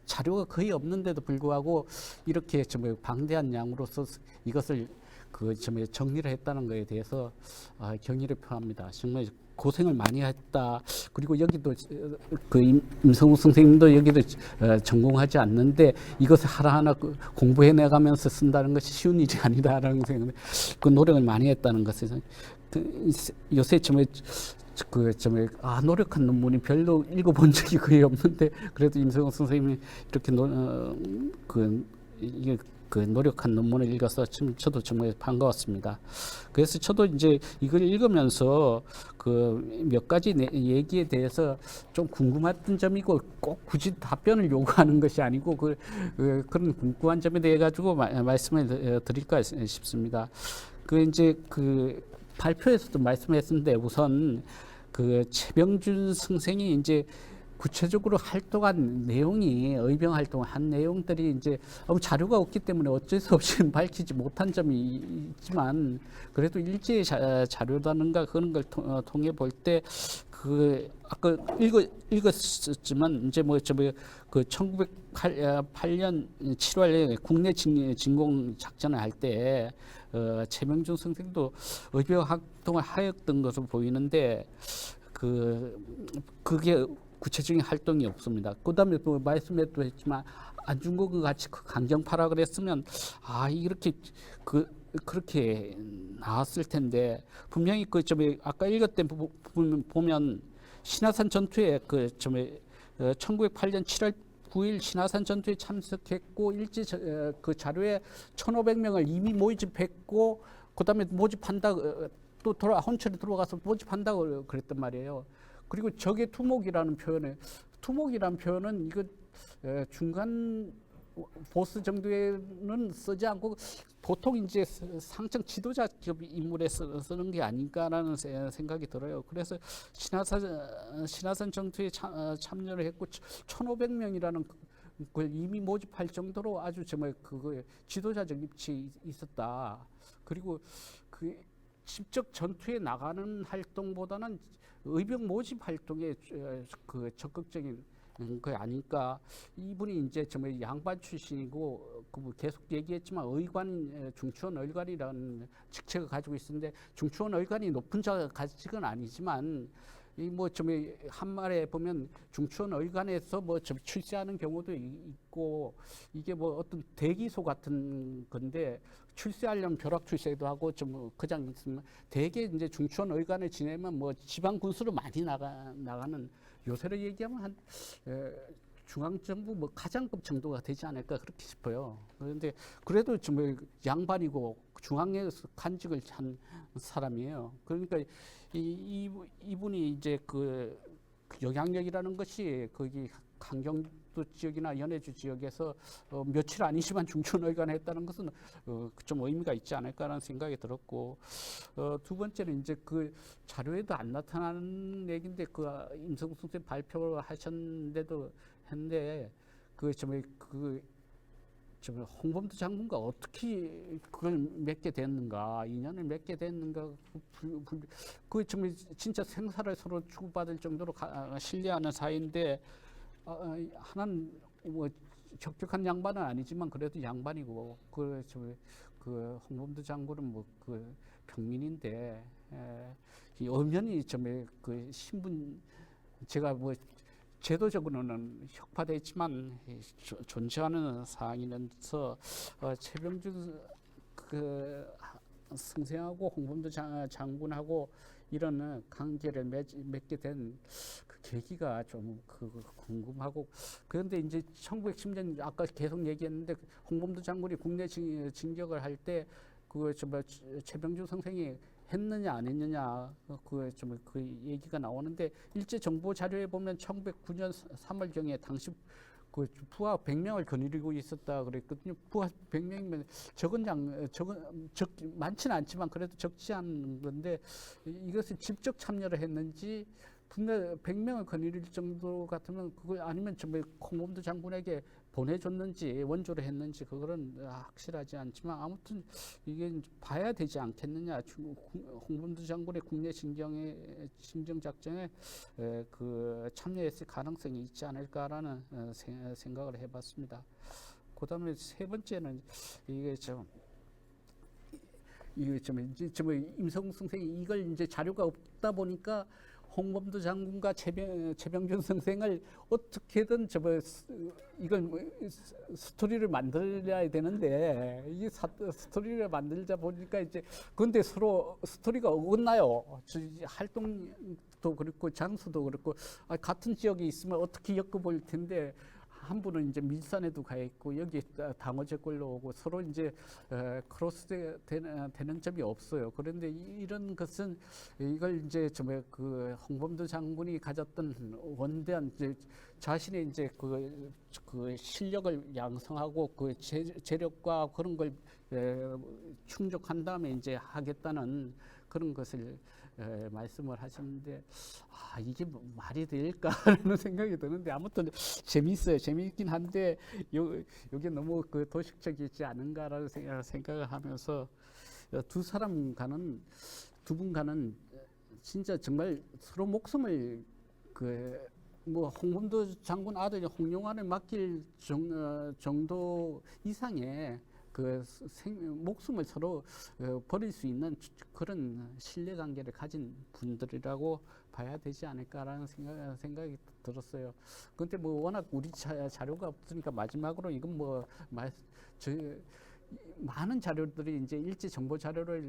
자료가 거의 없는데도 불구하고 이렇게 방대한 양으로서 이것을 정리를 했다는 것에 대해서 경의를 표합니다. 정말 고생을 많이 했다. 그리고 여기도 그 임성욱 선생님도 여기도 전공하지 않는데 이것을 하나하나 공부해 나가면서 쓴다는 것이 쉬운 일이 아니다라는 생각. 그 노력을 많이 했다는 것을 요새 노력한 논문이 별로 읽어본 적이 거의 없는데 그래도 임성욱 선생님이 이렇게 그 노력한 논문을 읽어서 저도 정말 반가웠습니다. 그래서 저도 이제 이걸 읽으면서 그 몇 가지 얘기에 대해서 좀 궁금했던 점이고 꼭 굳이 답변을 요구하는 것이 아니고 그런 궁금한 점에 대해 가지고 말씀을 드릴까 싶습니다. 그 발표에서도 말씀했는데 우선 그 최병준 선생이 이제 구체적으로 활동한 내용이 의병 활동을 한 내용들이 이제 자료가 없기 때문에 어쩔 수 없이 밝히지 못한 점이 있지만 그래도 일제의 자료라는가 그런 걸 통해 볼 때 그 아까 읽었지만 이제 그 1908년 7월에 국내 진공 작전을 할 때 최병준 선생도 의병 활동을 하였던 것으로 보이는데 그게 구체적인 활동이 없습니다. 그다음에 또 말씀에도 했지만 안중근 같이 그 강경파라 그랬으면 이렇게 그렇게 나왔을 텐데 분명히 아까 읽었던 부분 보면 신화산 전투에 1908년 7월 9일 신화산 전투에 참석했고 그 자료에 1,500명을 이미 모집했고 그다음에 모집한다 또 혼철에 들어가서 모집한다고 그랬단 말이에요. 그리고 적의 투목이라는 표현은 이거 중간 보스 정도에는 쓰지 않고 보통 이제 상층 지도자급 인물에 쓰는 게 아닌가라는 생각이 들어요. 그래서 신화산 전투에 참여를 했고 1,500명이라는 걸 이미 모집할 정도로 아주 정말 지도자적 입지 있었다. 그리고 직접 전투에 나가는 활동보다는 의병 모집 활동에 적극적인 거 아닐까. 이분이 이제 정말 양반 출신이고 계속 얘기했지만 중추원 의관이라는 직책을 가지고 있었는데 중추원 의관이 높은 자직은 아니지만 한말에 보면 중추원 의관에서 출세하는 경우도 있고 이게 어떤 대기소 같은 건데 출세하려면 벼락 출세도 하고 그장 있으면 대개 이제 중추원 의관을 지내면 지방 군수로 많이 나가는 요새로 얘기하면 한 중앙정부 가장급 정도가 되지 않을까 그렇게 싶어요. 그런데 그래도 정말 양반이고 중앙에서 간직을 한 사람이에요. 그러니까 이분이 이제 영향력이라는 것이 거기 강경도 지역이나 연해주 지역에서 며칠 아니지만 중천의관을 했다는 것은 좀 의미가 있지 않을까라는 생각이 들었고 두 번째는 이제 자료에도 안 나타나는 얘기인데 임성국 선생님 발표를 하셨는데도 했는데 홍범도 장군과 어떻게 그걸 맺게 됐는가, 인연을 맺게 됐는가, 정말 진짜 생사를 서로 주고받을 정도로 신뢰하는 사이인데, 하나는 적격한 양반은 아니지만 그래도 양반이고, 홍범도 장군은 평민인데, 이 엄연히 신분, 제가 제도적으로는 혁파되어 있지만 존재하는 사항이면서 최병준 승생하고 홍범도 장군하고 이런 관계를 맺게 된 계기가 좀 궁금하고 그런데 이제 1910년 아까 계속 얘기했는데 홍범도 장군이 국내 진격을 할 때 최병준 선생이 했느냐 안 했느냐 그 얘기가 나오는데 일제 정보 자료에 보면 1909년 3월경에 당시 부하 100명을 거느리고 있었다 그랬거든요. 부하 100명이면 많지는 않지만 그래도 적지 않은 건데 이것을 직접 참여를 했는지 분명 100명을 거느릴 정도 같으면 그걸 아니면 정말 홍범도 장군에게 보내줬는지 원조를 했는지 그거는 확실하지 않지만 아무튼 이게 봐야 되지 않겠느냐. 홍범도 장군의 국내 진정 작전에 참여했을 가능성이 있지 않을까라는 생각을 해봤습니다. 그다음에 세 번째는 임성국 선생이 이걸 이제 자료가 없다 보니까 홍범도 장군과 최병준 선생을 어떻게든 이걸 스토리를 만들어야 되는데 이 스토리를 만들자 보니까 이제 근데 서로 스토리가 어긋나요. 활동도 그렇고 장소도 그렇고 같은 지역에 있으면 어떻게 엮어볼 텐데. 한 분은 이제 밀산에도 가 있고 여기 당어제골로 오고 서로 이제 크로스 되는 점이 없어요. 그런데 이런 것은 이걸 이제 홍범도 장군이 가졌던 원대한 이제 자신의 이제 그 실력을 양성하고 재력과 그런 걸 충족한 다음에 이제 하겠다는 그런 것을 말씀을 하셨는데 이게 말이 될까라는 생각이 드는데 아무튼 재미있어요. 재미있긴 한데 이게 너무 도식적이지 않은가라는 생각을 하면서 두 분과는 진짜 정말 서로 목숨을 홍범도 장군 아들 홍용환을 맡길 정도 이상의 목숨을 서로 버릴 수 있는 그런 신뢰관계를 가진 분들이라고 봐야 되지 않을까라는 생각이 들었어요. 그런데 뭐 워낙 우리 자료가 없으니까 마지막으로 이건 많은 자료들이 이제 일제 정보 자료를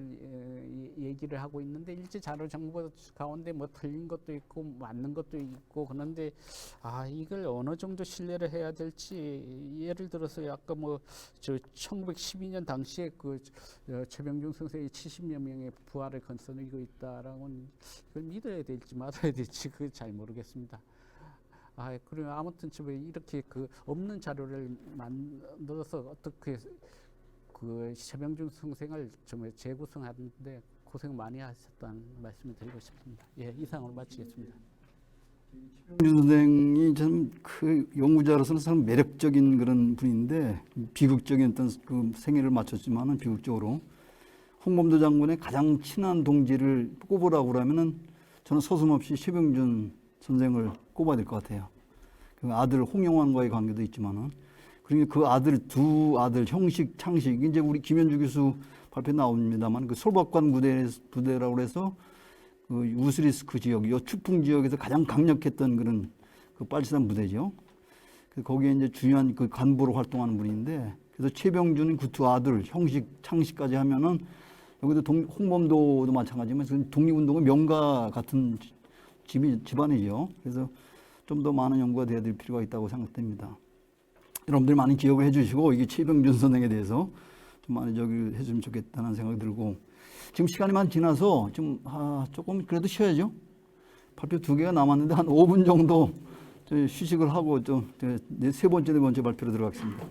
얘기를 하고 있는데 일제 자료 정보 가운데 뭐 틀린 것도 있고 맞는 것도 있고 그런데 이걸 어느 정도 신뢰를 해야 될지 예를 들어서 아까 뭐 저 1912년 당시에 그 최병준 선생의 70여 명의 부활을 건설하고 있다라고는 그걸 믿어야 될지 말아야 될지 그걸 잘 모르겠습니다. 그리고 아무튼 이렇게 그 없는 자료를 만들어서 어떻게 그 최병준 선생을 정말 재구성하는데 고생 많이 하셨다는 말씀을 드리고 싶습니다. 예, 이상으로 마치겠습니다. 최병준 선생이 참 그 연구자로서는 참 매력적인 그런 분인데 비극적인 어떤 그 생애를 마쳤지만은 비극적으로 홍범도 장군의 가장 친한 동지를 꼽으라고 그러면은 저는 서슴없이 최병준 선생을 꼽아야 될 것 같아요. 그 아들 홍영환과의 관계도 있지만은 그러니까 그 아들 두 아들 형식 창식 이제 우리 김현주 교수 발표 나옵니다만 그 솔박관 부대라고 해서 그 우스리스크 지역, 요 추풍 지역에서 가장 강력했던 그런 그 빨치산 부대죠. 그래서 거기에 이제 중요한 그 간부로 활동하는 분인데 그래서 최병준은 그 두 아들 형식 창식까지 하면은 여기도 홍범도도 마찬가지지만 독립운동의 명가 같은 집안이죠. 그래서 좀 더 많은 연구가 돼야 될 필요가 있다고 생각됩니다. 여러분들 많이 기억을 해주시고 이게 최병준 선생에 대해서 좀 많이 저기 해주면 좋겠다는 생각이 들고 지금 시간이 많이 지나서 좀 조금 그래도 쉬어야죠. 발표 2개가 남았는데 한 5분 정도 휴식을 하고 좀 세 번째 발표로 들어가겠습니다.